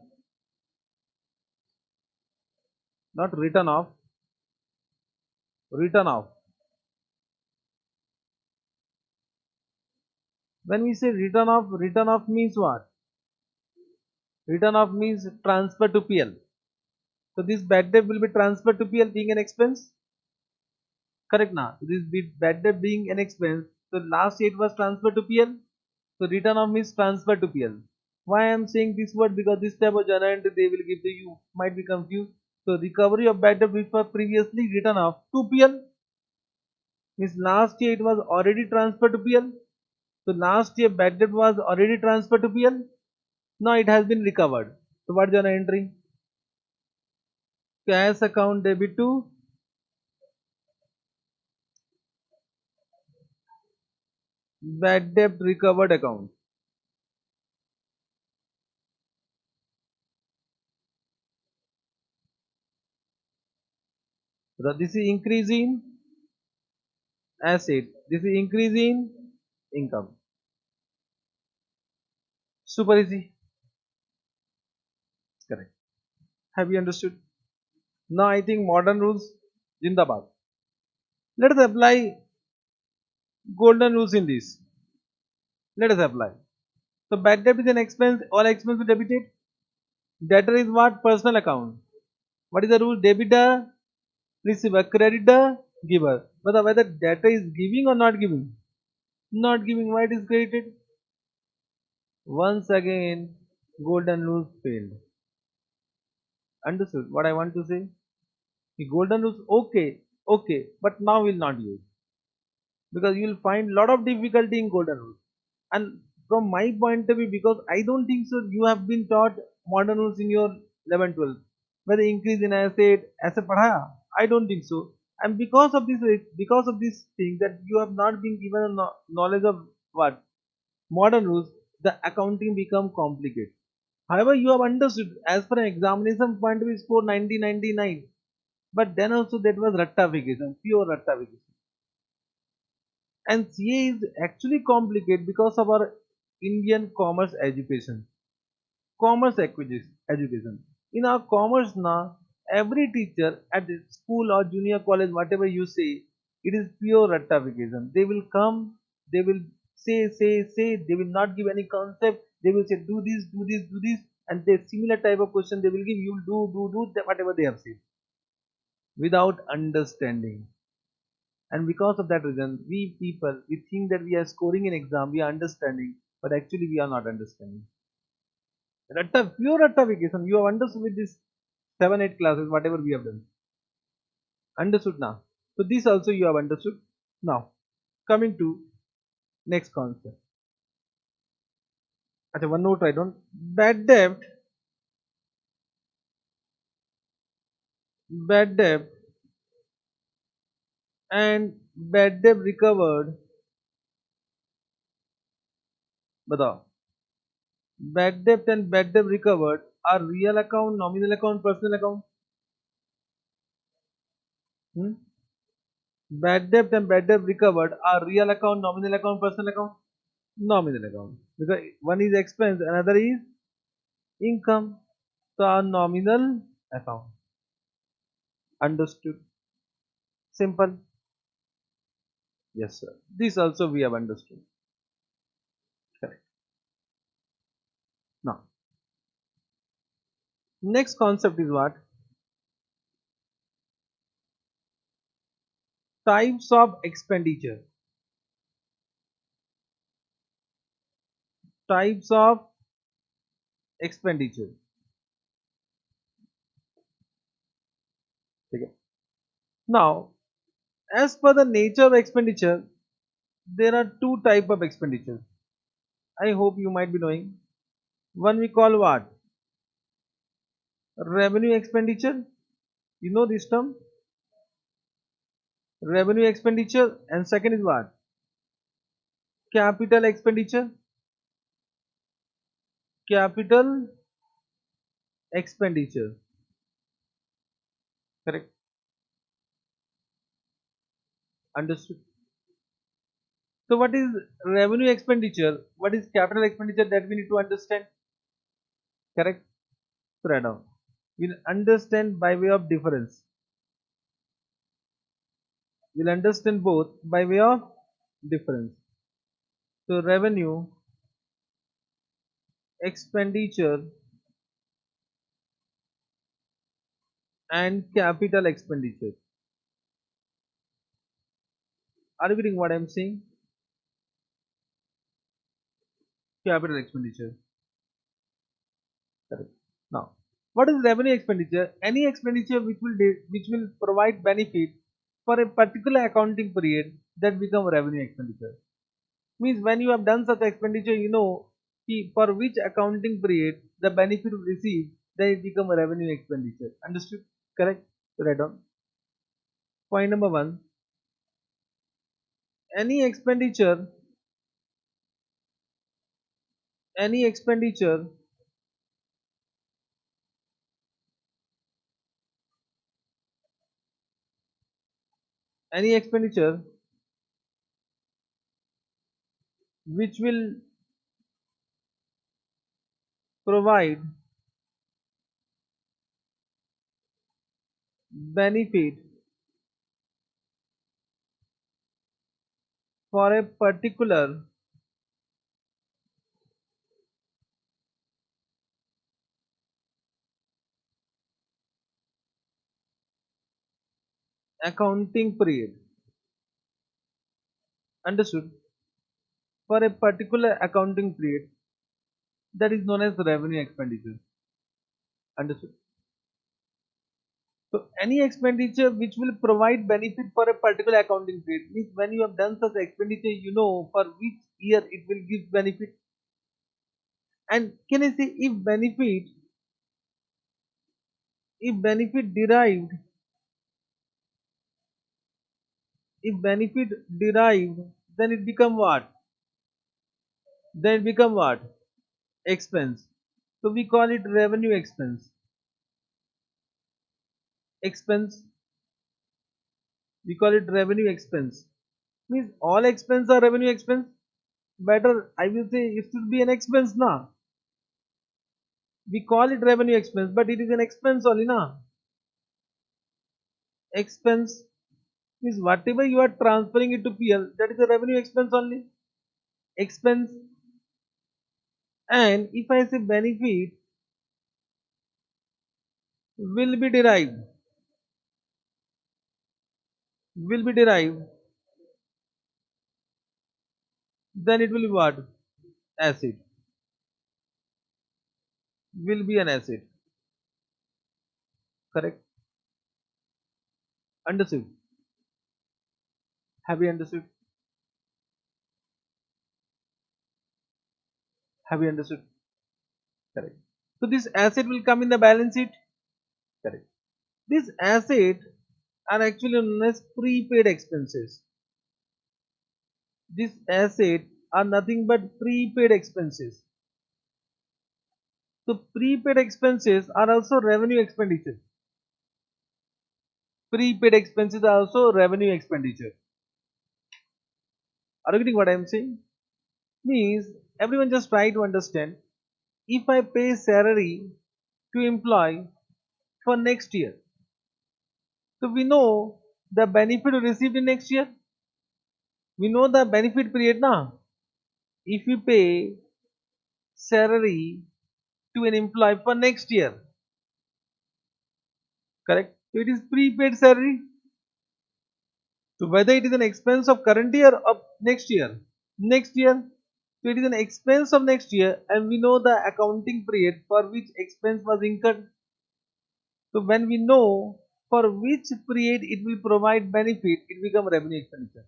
not written off, written off. When we say written off means what? Written off means transfer to PL. So this bad debt will be transferred to PL being an expense. Correct now. So this bad debt being an expense. So last year it was transferred to PL. So written off means transfer to PL. Why I am saying this word? Because this type of journal entry they will give to you. Might be confused. So recovery of bad debt which was previously written off to PL means last year it was already transferred to PL. So last year bad debt was already transferred to PL. Now it has been recovered. So what journal entry? Cash account debit to bad debt recovered account. So this is increase in asset. This is increase in income. Super easy. Correct. Have you understood? Now I think modern rules Jindabad. Let us apply golden rules in this. Let us apply. So bad debt is an expense, all expenses debited. Debtor is what? Personal account. What is the rule? Debit the receiver, credit the giver. But whether debtor is giving or not giving? Not giving, why it is credited? Once again, golden rules failed. Understood what I want to say? The golden rules, okay, but now will not use because you will find lot of difficulty in golden rules. And from my point of view, because I don't think so, you have been taught modern rules in your 11 12. Whether increase in asset, asset padhaya, I don't think so. And because of this thing that you have not been given a knowledge of what modern rules, the accounting become complicated. However, you have understood as per an examination point of view score 1999, but then also that was rectification, pure rectification. And CA is actually complicated because of our Indian commerce education. Commerce education. In our commerce now, every teacher at the school or junior college, whatever you say, it is pure rectification. They will come, they will say, they will not give any concept, they will say do this, do this, do this, and the similar type of question they will give, you will do, whatever they have said without understanding. And because of that reason, we people, we think that we are scoring an exam, we are understanding, but actually we are not understanding. Pure rectification, you have understood with this 7 8 classes, whatever we have done. Understood now. So this also you have understood. Now, coming to next concept. Okay, one note write down. Bad debt and bad debt recovered. बताओ. Bad debt and bad debt recovered are real account, nominal account, personal account. Hmm? Bad debt and bad debt recovered are real account, nominal account, personal account. Nominal account. Because one is expense, another is income. So our nominal account. Understood? Simple. Yes, sir. This also we have understood. Correct. Now, next concept is what? Types of expenditure. Types of expenditure. Okay. Now, as per the nature of expenditure, there are two type of expenditure. I hope you might be knowing. One we call what? Revenue expenditure. You know this term? Revenue expenditure, and second is what? Capital expenditure. Capital expenditure. Correct. Understood. So what is revenue expenditure? What is capital expenditure, that we need to understand? Correct. So write down. We'll understand by way of difference. We'll understand both by way of difference. So revenue expenditure and capital expenditure. Are you getting what I'm saying? Capital expenditure. Correct. Now, what is revenue expenditure? Any expenditure which will provide benefit for a particular accounting period, that become revenue expenditure. Means when you have done such expenditure, you know for which accounting period the benefit will receive, then it become a revenue expenditure. Understood? Correct? Write down. Point number one: any expenditure, any expenditure any expenditure which will provide benefit for a particular accounting period. Understood? For a particular accounting period, that is known as revenue expenditure. Understood? So any expenditure which will provide benefit for a particular accounting period, means when you have done such expenditure, you know for which year it will give benefit. And can I say, if benefit derived, if benefit derived, then it become what? Then it become what? Expense. So we call it revenue expense. Expense. We call it revenue expense. Means all expense are revenue expense. Better, I will say it should be an expense now. We call it revenue expense, but it is an expense only now. Expense is whatever you are transferring it to PL, that is a revenue expense only. Expense. And if I say benefit will be derived, will be derived, then it will be what? Asset. Will be an asset. Correct? Understood? Have you understood? Have you understood? Correct. So this asset will come in the balance sheet. Correct. This asset are actually known as prepaid expenses. This asset are nothing but prepaid expenses. So prepaid expenses are also revenue expenditure. Prepaid expenses are also revenue expenditure. Are you getting what I am saying? Means everyone just try to understand. If I pay salary to employee for next year, so we know the benefit received in next year. We know the benefit period now. If we pay salary to an employee for next year, correct? So it is prepaid salary. So whether it is an expense of current year or next year, so it is an expense of next year, and we know the accounting period for which expense was incurred. So when we know for which period it will provide benefit, it become revenue expenditure.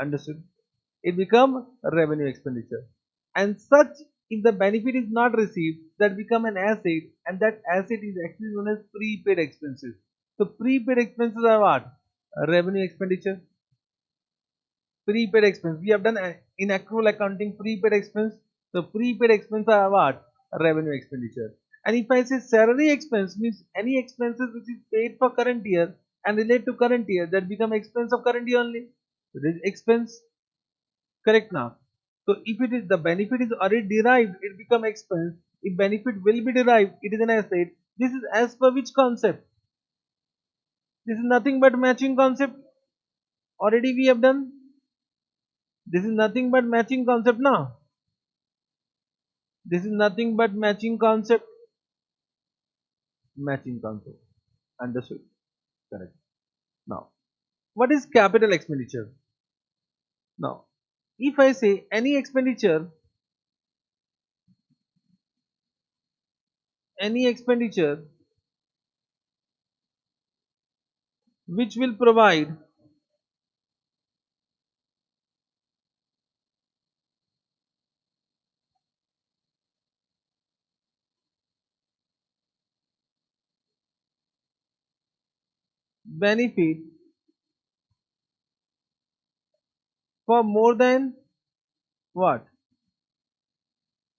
Understood? It become revenue expenditure. And such, if the benefit is not received, that become an asset, and that asset is actually known as prepaid expenses. So prepaid expenses are what? Revenue expenditure. Prepaid expense. We have done in accrual accounting prepaid expense. So prepaid expense are what? Revenue expenditure. And if I say salary expense means any expenses which is paid for current year and relate to current year, that become expense of current year only. So this expense, correct now. So if it is the benefit is already derived, it become expense. If benefit will be derived, it is an asset. This is as per which concept? This is nothing but matching concept. Already we have done. This is nothing but matching concept now. This is nothing but matching concept. Matching concept. Understood? Correct. Now, what is capital expenditure? Now, if I say any expenditure which will provide benefit for more than what?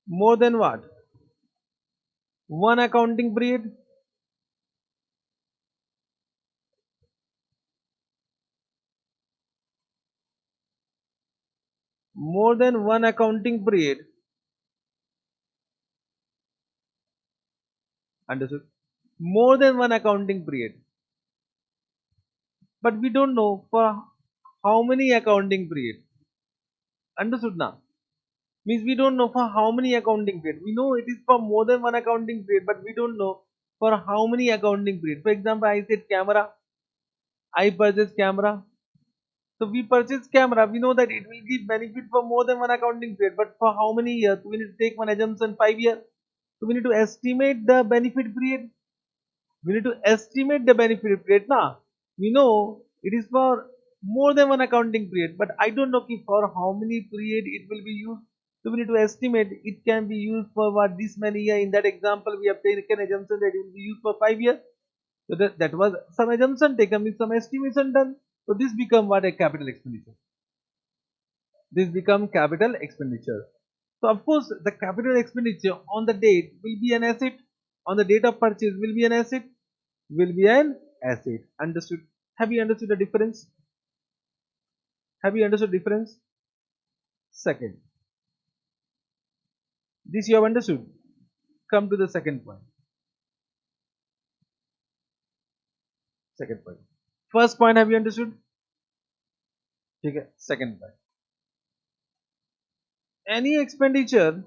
More than what? One accounting period. More than one accounting period. Understood? More than one accounting period. But we don't know for how many accounting period. Understood now? Means we don't know for how many accounting period. We know it is for more than one accounting period, but we don't know for how many accounting period. For example, I said camera. I purchased camera. So we purchase camera. We know that it will give benefit for more than one accounting period, but for how many years? We need to take one assumption 5 years. So we need to estimate the benefit period. We need to estimate the benefit period. Now we know it is for more than one accounting period, but I don't know if for how many period it will be used. So we need to estimate it can be used for what this many year. In that example, we have taken assumption that it will be used for 5 years. So that was some assumption taken with some estimation done. So this become what a capital expenditure. This become capital expenditure. So of course the capital expenditure on the date will be an asset. On the date of purchase will be an asset. Will be an asset. Understood? Have you understood the difference? Have you understood difference? Second, this you have understood. Come to the second point. Second point. First point have you understood? Okay. Second point. Any expenditure,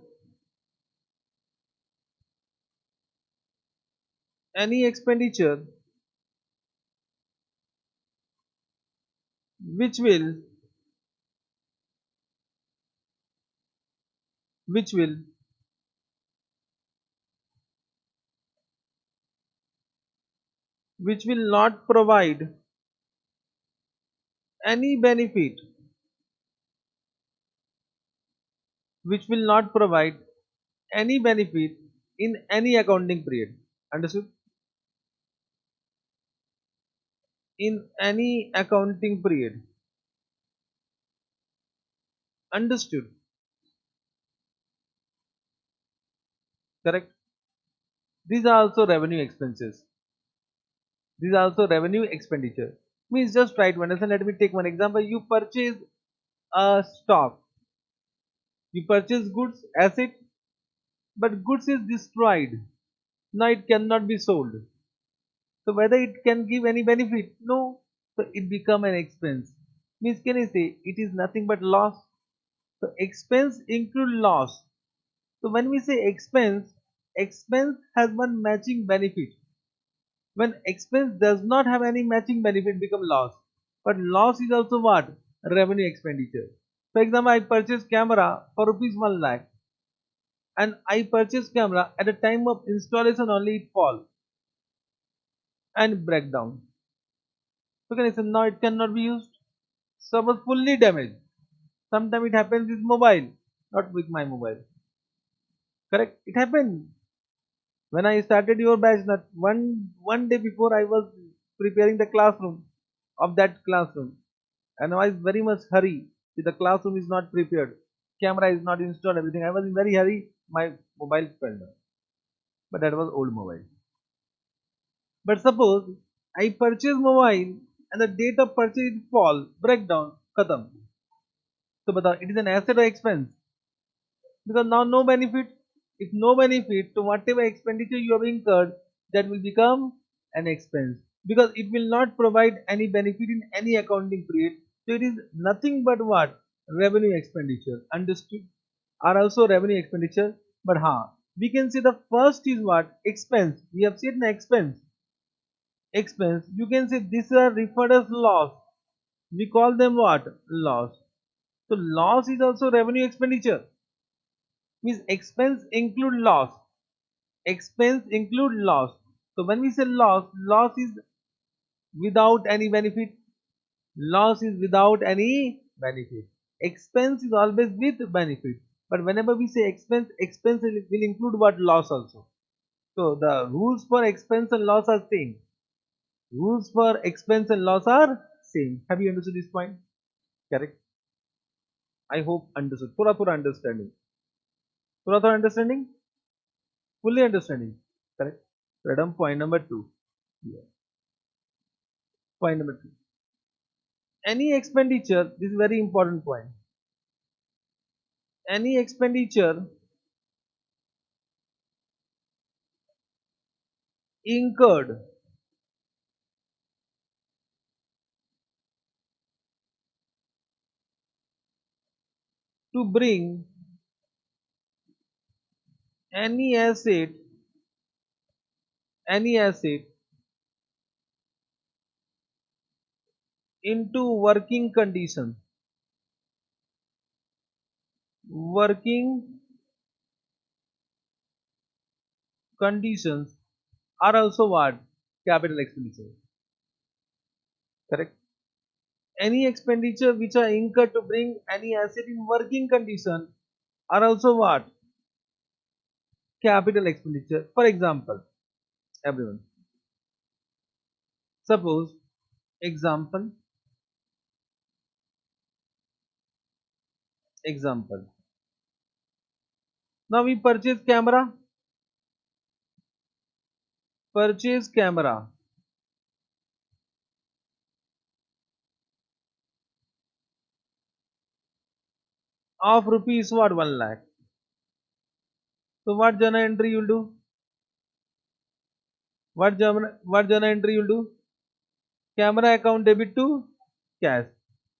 any expenditure which will, which will, which will not provide any benefit, which will not provide any benefit in any accounting period. Understood? In any accounting period. Understood? Correct? These are also revenue expenses. These are also revenue expenditure. Means just try to understand. Let me take one example. You purchase a stock. You purchase goods, asset, but goods is destroyed. Now it cannot be sold. So whether it can give any benefit? No. So it become an expense. Means can I say it is nothing but loss? So expense include loss. So when we say expense, expense has one matching benefit. When expense does not have any matching benefit, become loss. But loss is also what? Revenue expenditure. For example, I purchased camera for rupees 1 lakh, and I purchased camera at the time of installation only it fall and break down. So can I say now it cannot be used? Suppose fully damaged. Sometimes it happens with mobile, not with my mobile. Correct? It happened when I started your batch. Not one day before I was preparing the classroom of that classroom, and I was very much hurry. The classroom is not prepared, camera is not installed, everything. I was in very hurry. My mobile fell down, but that was old mobile. But suppose I purchase mobile and the date of purchase fall, breakdown, khatam. So, bata, it is an asset or expense? Because now no benefit. If no benefit, so whatever expenditure you have incurred, that will become an expense because it will not provide any benefit in any accounting period. So it is nothing but what? Revenue expenditure. Understood? Are also revenue expenditure. But we can say the first is what? Expense. We have said an expense. Expense. You can say these are referred as loss. We call them what? Loss. So loss is also revenue expenditure. Means expense include loss. Expense include loss. So when we say loss, loss is without any benefit. Loss is without any benefit. Expense is always with benefit. But whenever we say expense, expense will include what? Loss also. So the rules for expense and loss are same. Rules for expense and loss are same. Have you understood this point? Correct. I hope understood. Pura understanding. Pura understanding? Fully understanding. Correct. Radam, point number 2. Yeah. Point number 2. Any expenditure, this is very important point. Any expenditure incurred to bring any asset, any asset into working conditions are also what? Capital expenditure. Correct. Any expenditure which are incurred to bring any asset in working condition are also what? Capital expenditure. For example, everyone. Suppose, example, example. Now we purchase camera of rupees what? 1 lakh. So what journal entry you'll do? What journal entry you'll do? Camera account debit to cash.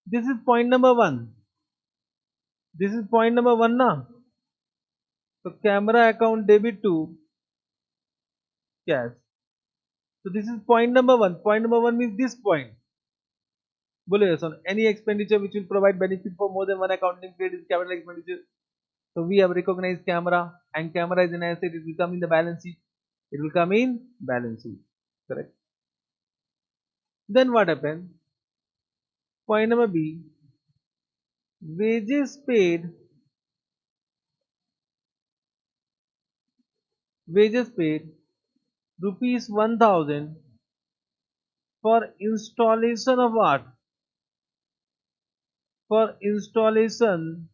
This is point number 1. This is point number 1 na. So camera account debit to cash. So this is point number 1. Point number 1 means this point. Bolo yes, on any expenditure which will provide benefit for more than one accounting period is capital expenditure. So we have recognized camera and camera is an asset. It will come in the balance sheet. It will come in balance sheet. Correct. Then what happened? Point number B. Wages paid. Wages paid rupees 1000 for installation of what? For installation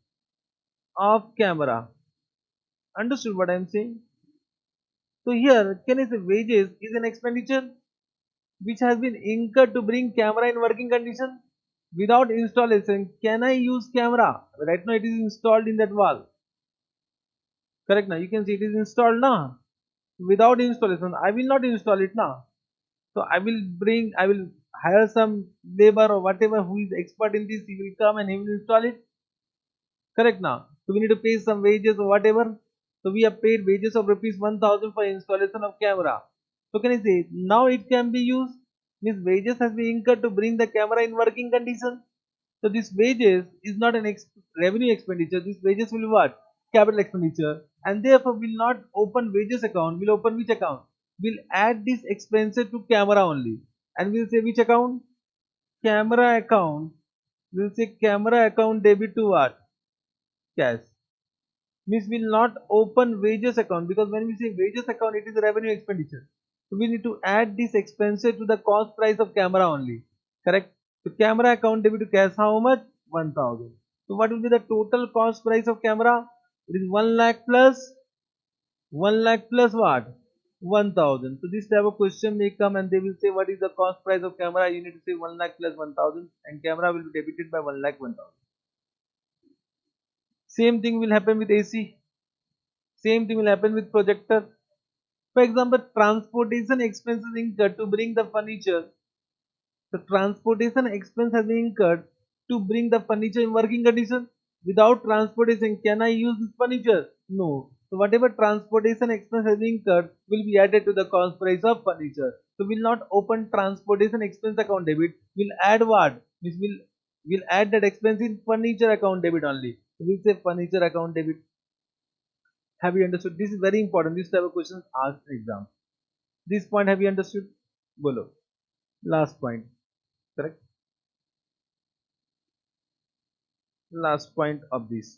of camera. Understood what I am saying? So here, can I say wages is an expenditure which has been incurred to bring camera in working condition? Without installation, can I use camera? Right now it is installed in that wall. Correct now, you can see it is installed now. Without installation, I will not install it now. So I will hire some labor or whatever who is expert in this, he will come and he will install it. Correct now. So we need to pay some wages or whatever. So we have paid wages of rupees 1000 for installation of camera. So can I say now it can be used? Means wages has been incurred to bring the camera in working condition. So this wages is not an revenue expenditure. This wages will be what? Capital expenditure. And therefore will not open wages account. Will open which account? Will add this expenses to camera only. And we'll say which account? Camera account. We'll say camera account debit to what? Cash. Means will not open wages account because when we say wages account it is a revenue expenditure. So we need to add this expenses to the cost price of camera only. Correct? So camera account debit to cash how much? 1000. So what will be the total cost price of camera? It is 1 lakh plus 1 lakh plus what? 1000. So this type of question may come and they will say what is the cost price of camera? You need to say 1 lakh plus 1000 and camera will be debited by 1 lakh 1000. Same thing will happen with AC. Same thing will happen with projector. For example, transportation expenses incurred to bring the furniture. The transportation expense has been incurred to bring the furniture in working condition. Without transportation, can I use this furniture? No. So whatever transportation expense has been incurred will be added to the cost price of furniture. So we'll not open transportation expense account debit. We'll add what? Which will add that expense in furniture account debit only. So we'll say furniture account debit. Have you understood? This is very important. This type of questions asked in exam. This point have you understood? Bolo. Last point. Correct? Last point of this.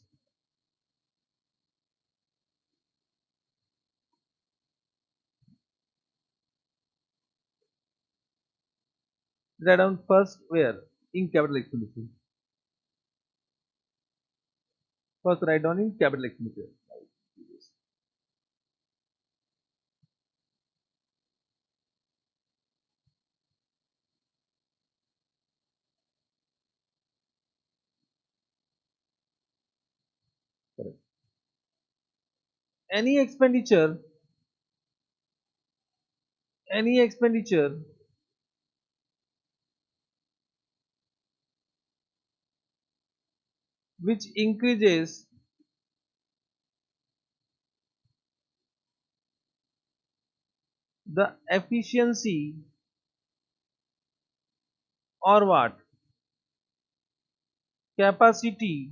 Write down first where? In capital expenditure. First write down in capital expenditure. Correct. Any expenditure, any expenditure which increases the efficiency or what? Capacity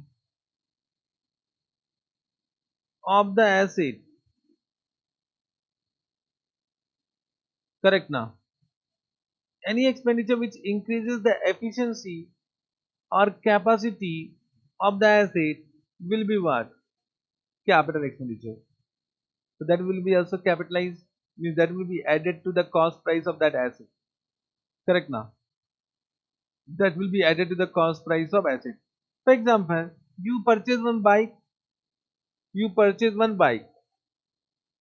of the asset. Correct now. Any expenditure which increases the efficiency or capacity of the asset will be what? Capital expenditure. So that will be also capitalized, means that will be added to the cost price of that asset. Correct now. That will be added to the cost price of asset. For example, you purchase one bike, you purchase one bike.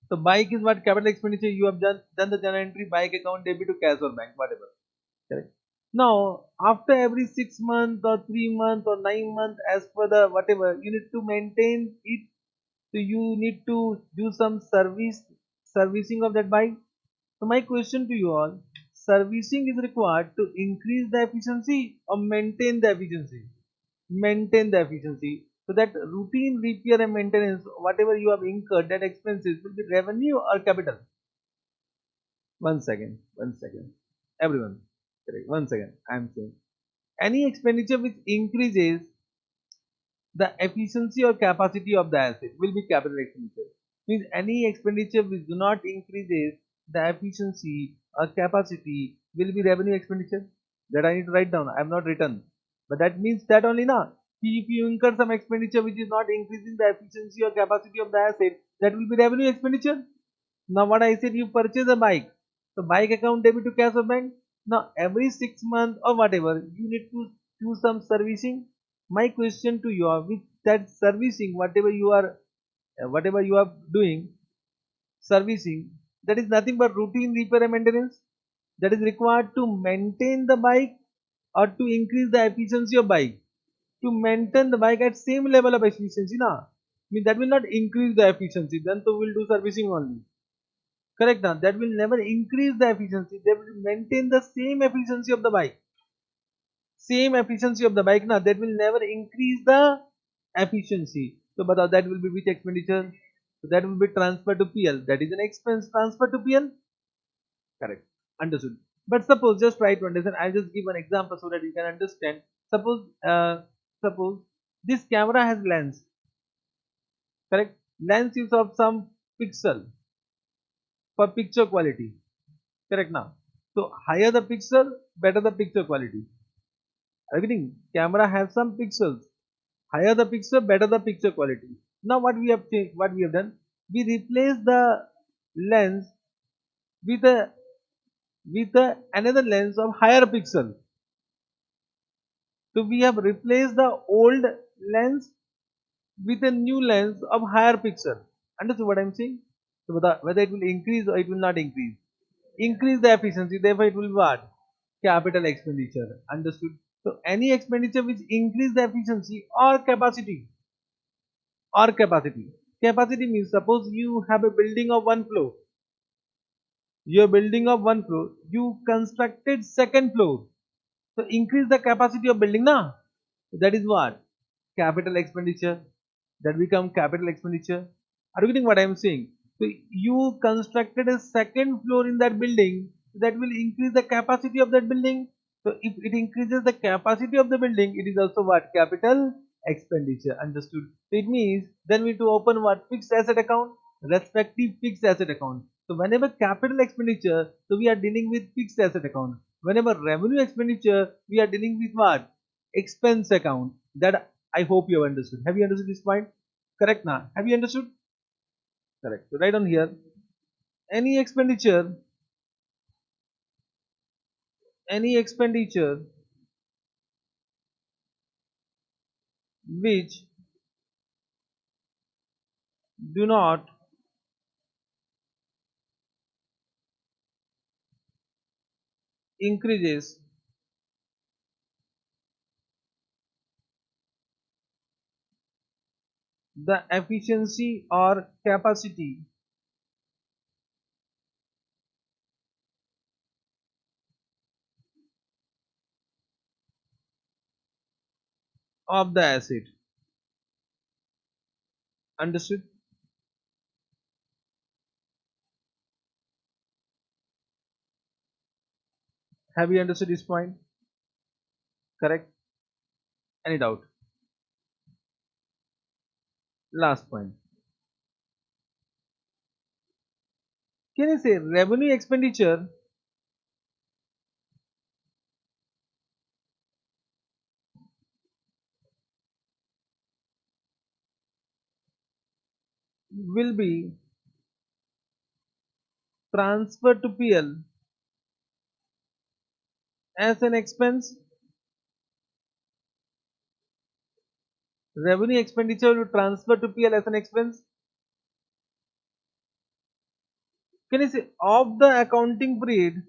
So bike is what capital expenditure you have done the journal entry bike account debit to cash or bank, whatever. Correct. Now, after every 6 months or 3 months or 9 months, as per the whatever, you need to maintain it. So you need to do some servicing of that bike. So my question to you all, servicing is required to increase the efficiency or maintain the efficiency? Maintain the efficiency. So that routine repair and maintenance, whatever you have incurred, that expenses will be revenue or capital? One second. Everyone, correct. One second. I am saying any expenditure which increases the efficiency or capacity of the asset will be capital expenditure. Means any expenditure which do not increases the efficiency or capacity will be revenue expenditure. That I need to write down. I have not written. But that means that only now. If you incur some expenditure which is not increasing the efficiency or capacity of the asset, that will be revenue expenditure. Now what I said, you purchase a bike. So bike account debit to cash or bank. Now every 6 months or whatever, you need to do some servicing. My question to you are, with that servicing, whatever you are doing, servicing, that is nothing but routine repair and maintenance that is required to maintain the bike or to increase the efficiency of bike. To maintain the bike at same level of efficiency, na? Mean that will not increase the efficiency. Then so we'll do servicing only. Correct now. That will never increase the efficiency. They will maintain the same efficiency of the bike. Same efficiency of the bike now. That will never increase the efficiency. So, but that will be which expenditure? So that will be transfer to PL. That is an expense transfer to PL. Correct. Understood. But suppose just try to understand. I'll just give an example so that you can understand. Suppose this camera has lens. Correct. Lens is of some pixel for picture quality. Correct now. So higher the pixel, better the picture quality. Everything camera has some pixels. Higher the pixel, better the picture quality. Now what we have changed, what we have done, we replace the lens with a with another lens of higher pixel. So we have replaced the old lens with a new lens of higher pixel. Understood what I'm saying? So whether it will increase or it will not increase. Increase the efficiency, therefore it will be what? Capital expenditure. Understood? So any expenditure which increase the efficiency or capacity. Capacity means suppose you have a building of one floor. Your building of one floor, you constructed second floor. So increase the capacity of building now. That is what? Capital expenditure. That become capital expenditure. Are you getting what I am saying? So you constructed a second floor in that building, that will increase the capacity of that building. So if it increases the capacity of the building, it is also what? Capital expenditure. Understood? So it means then we need to open what? Fixed asset account, respective fixed asset account. So whenever capital expenditure, so we are dealing with fixed asset account. Whenever revenue expenditure, we are dealing with what? Expense account. That I hope you have understood. Have you understood this point? Correct now? Have you understood? Correct. So write on here. Any expenditure, any expenditure which do not increases the efficiency or capacity of the asset. Understood? Have you understood this point? Correct? Any doubt? Last point. Can you say revenue expenditure will be transferred to PL as an expense? Revenue expenditure will transfer to PL as an expense? Can you say of the accounting period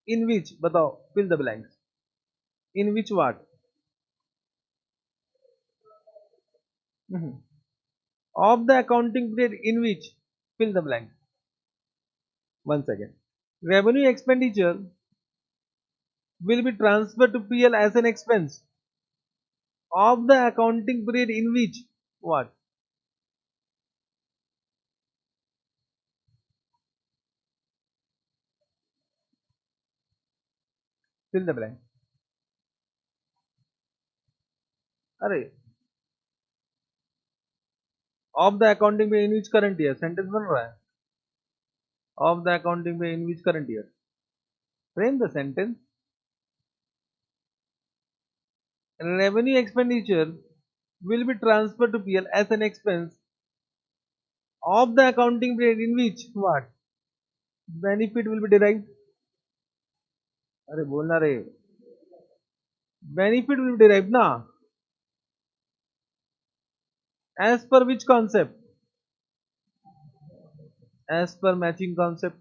in which, batao, fill the blanks. In which what? Mhm. Of the accounting period in which, fill the blank. Once again. Revenue expenditure will be transferred to PL as an expense of the accounting period in which what? Fill the blank. Array. Of the accounting period in which current year? Sentence बन रहा है. Of the accounting period in which current year? Frame the sentence. Revenue expenditure will be transferred to PL as an expense of the accounting period in which what? Benefit will be derived. अरे बोलना रे. Benefit will be derived ना. As per which concept? As per matching concept.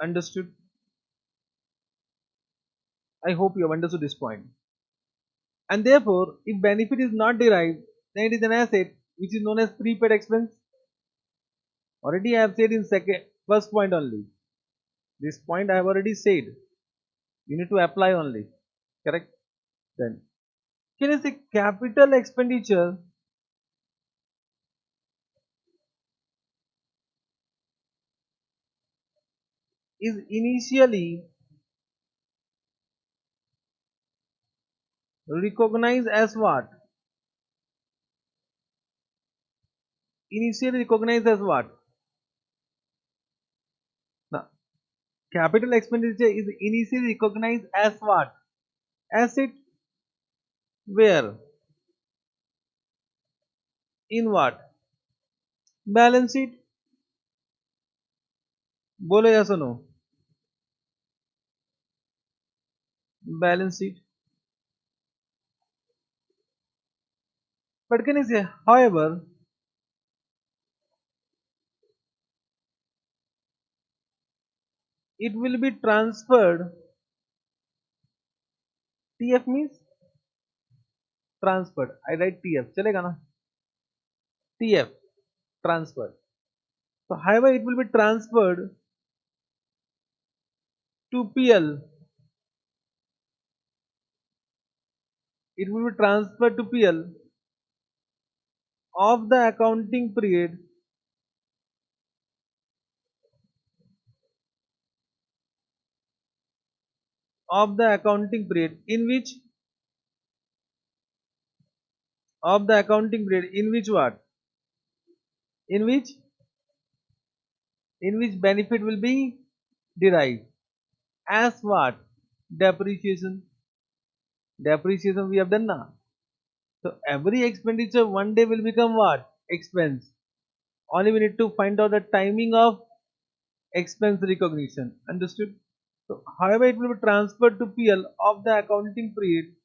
Understood? I hope you have understood this point. And therefore, if benefit is not derived, then it is an asset which is known as prepaid expense. Already I have said in first point only. This point I have already said. You need to apply only. Correct? Then, can I say capital expenditure is initially recognized as what? initially recognized as what? Now, capital expenditure is initially recognized as what? Asset. Where? In what? Balance sheet. बोलो या सुनो. Balance sheet. But can you say, however, it will be transferred. TF means transferred. I write TF. चलेगा ना? TF. Transferred. So, however, it will be transferred to PL. It will be transferred to PL of the accounting period in which what? In which benefit will be derived as what? Depreciation. Depreciation we have done now. So every expenditure one day will become what? Expense. Only we need to find out the timing of expense recognition. Understood? So however it will be transferred to PL of the accounting period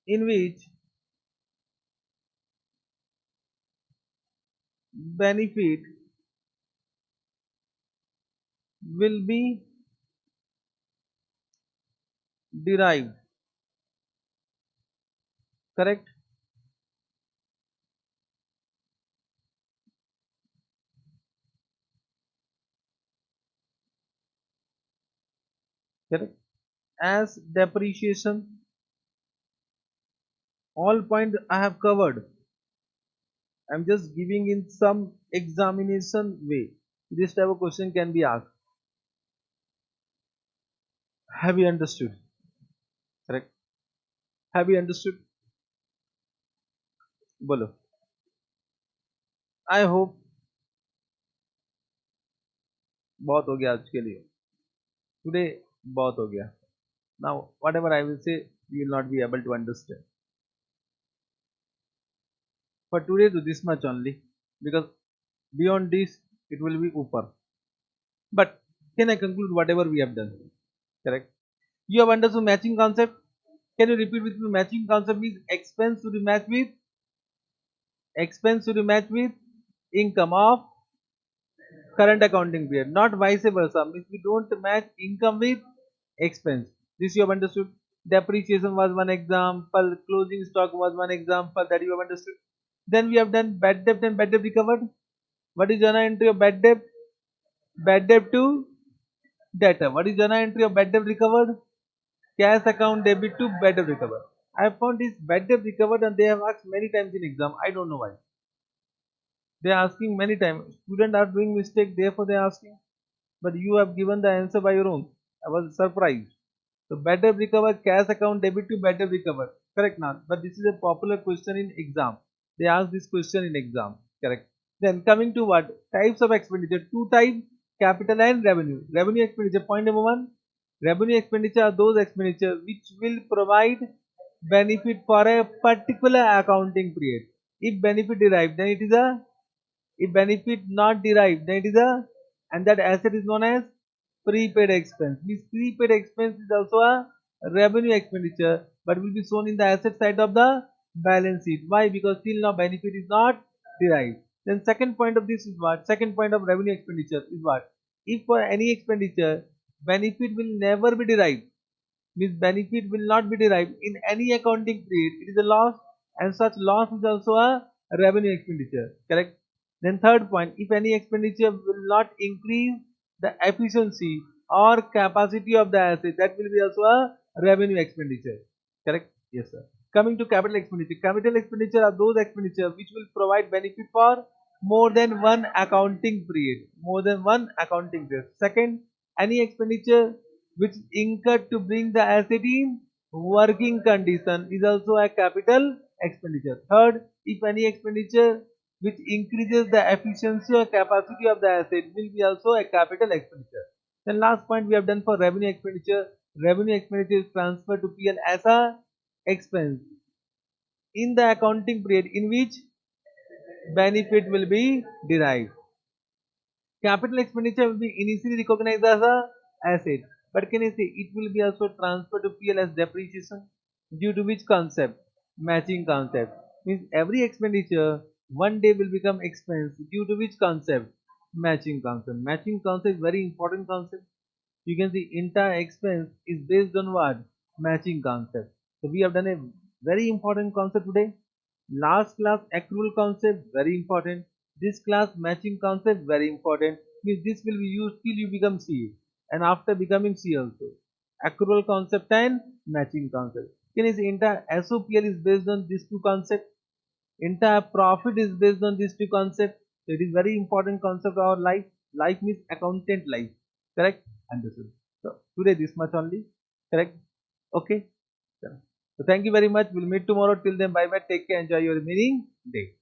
in which benefit will be derived. Correct? Correct? As depreciation. All points I have covered. I'm just giving in some examination way. This type of question can be asked. Have you understood? Correct? Have you understood? बोलो. I hope बहुत हो गया आज के लिए. Today बहुत हो गया. Now whatever I will say you will not be able to understand. For today do this much only because beyond this it will be upper. But can I conclude whatever we have done? Correct? You have understood matching concept? Can you repeat with me? Matching concept means expense should be matched with income of current accounting period, not vice versa. Means we don't match income with expense. This you have understood. Depreciation was one example, closing stock was one example that you have understood. Then we have done bad debt and bad debt recovered. What is journal entry of bad debt? Bad debt to debtor. What is journal entry of bad debt recovered? Cash account debit to bad debt recovered. I have found this bad debt recovered and they have asked many times in exam. I don't know why. They are asking many times. Students are doing mistake, therefore they are asking. But you have given the answer by your own. I was surprised. So bad debt recovered, cash account debit to bad debt recovered. Correct now. But this is a popular question in exam. They ask this question in exam. Correct. Then coming to what? Types of expenditure. Two types, capital and revenue. Revenue expenditure. Point number one. Revenue expenditure are those expenditure which will provide benefit for a particular accounting period. If benefit derived, then it is a. If benefit not derived, then it is a. And that asset is known as prepaid expense. Means prepaid expense is also a revenue expenditure, but will be shown in the asset side of the balance sheet. Why? Because till now benefit is not derived. Then second point of this is what? Second point of revenue expenditure is what? If for any expenditure benefit will never be derived, means benefit will not be derived in any accounting period, it is a loss, and such loss is also a revenue expenditure. Correct? Then third point, if any expenditure will not increase the efficiency or capacity of the asset, that will be also a revenue expenditure. Correct? Yes, sir. Coming to capital expenditure. Capital expenditure are those expenditure which will provide benefit for more than one accounting period. More than one accounting period. Second, any expenditure which is incurred to bring the asset in working condition is also a capital expenditure. Third, if any expenditure which increases the efficiency or capacity of the asset will be also a capital expenditure. Then last point we have done for revenue expenditure. Revenue expenditure is transferred to PL as a expense in the accounting period in which benefit will be derived. Capital expenditure will be initially recognized as a asset, but can I say it will be also transferred to PL as depreciation due to which concept? Matching concept. Means every expenditure one day will become expense due to which concept? Matching concept. Matching concept is very important concept. You can see entire expense is based on what? Matching concept. So we have done a very important concept today. Last class accrual concept very important. This class matching concept very important. Means this will be used till you become C and after becoming C also. Accrual concept and matching concept. Can you see entire SOPL is based on these two concepts. Entire profit is based on these two concepts. So it is very important concept of our life. Life means accountant life. Correct? Understood. So today this much only. Correct? Okay. So thank you very much. We'll meet tomorrow. Till then, bye bye. Take care. Enjoy your remaining day.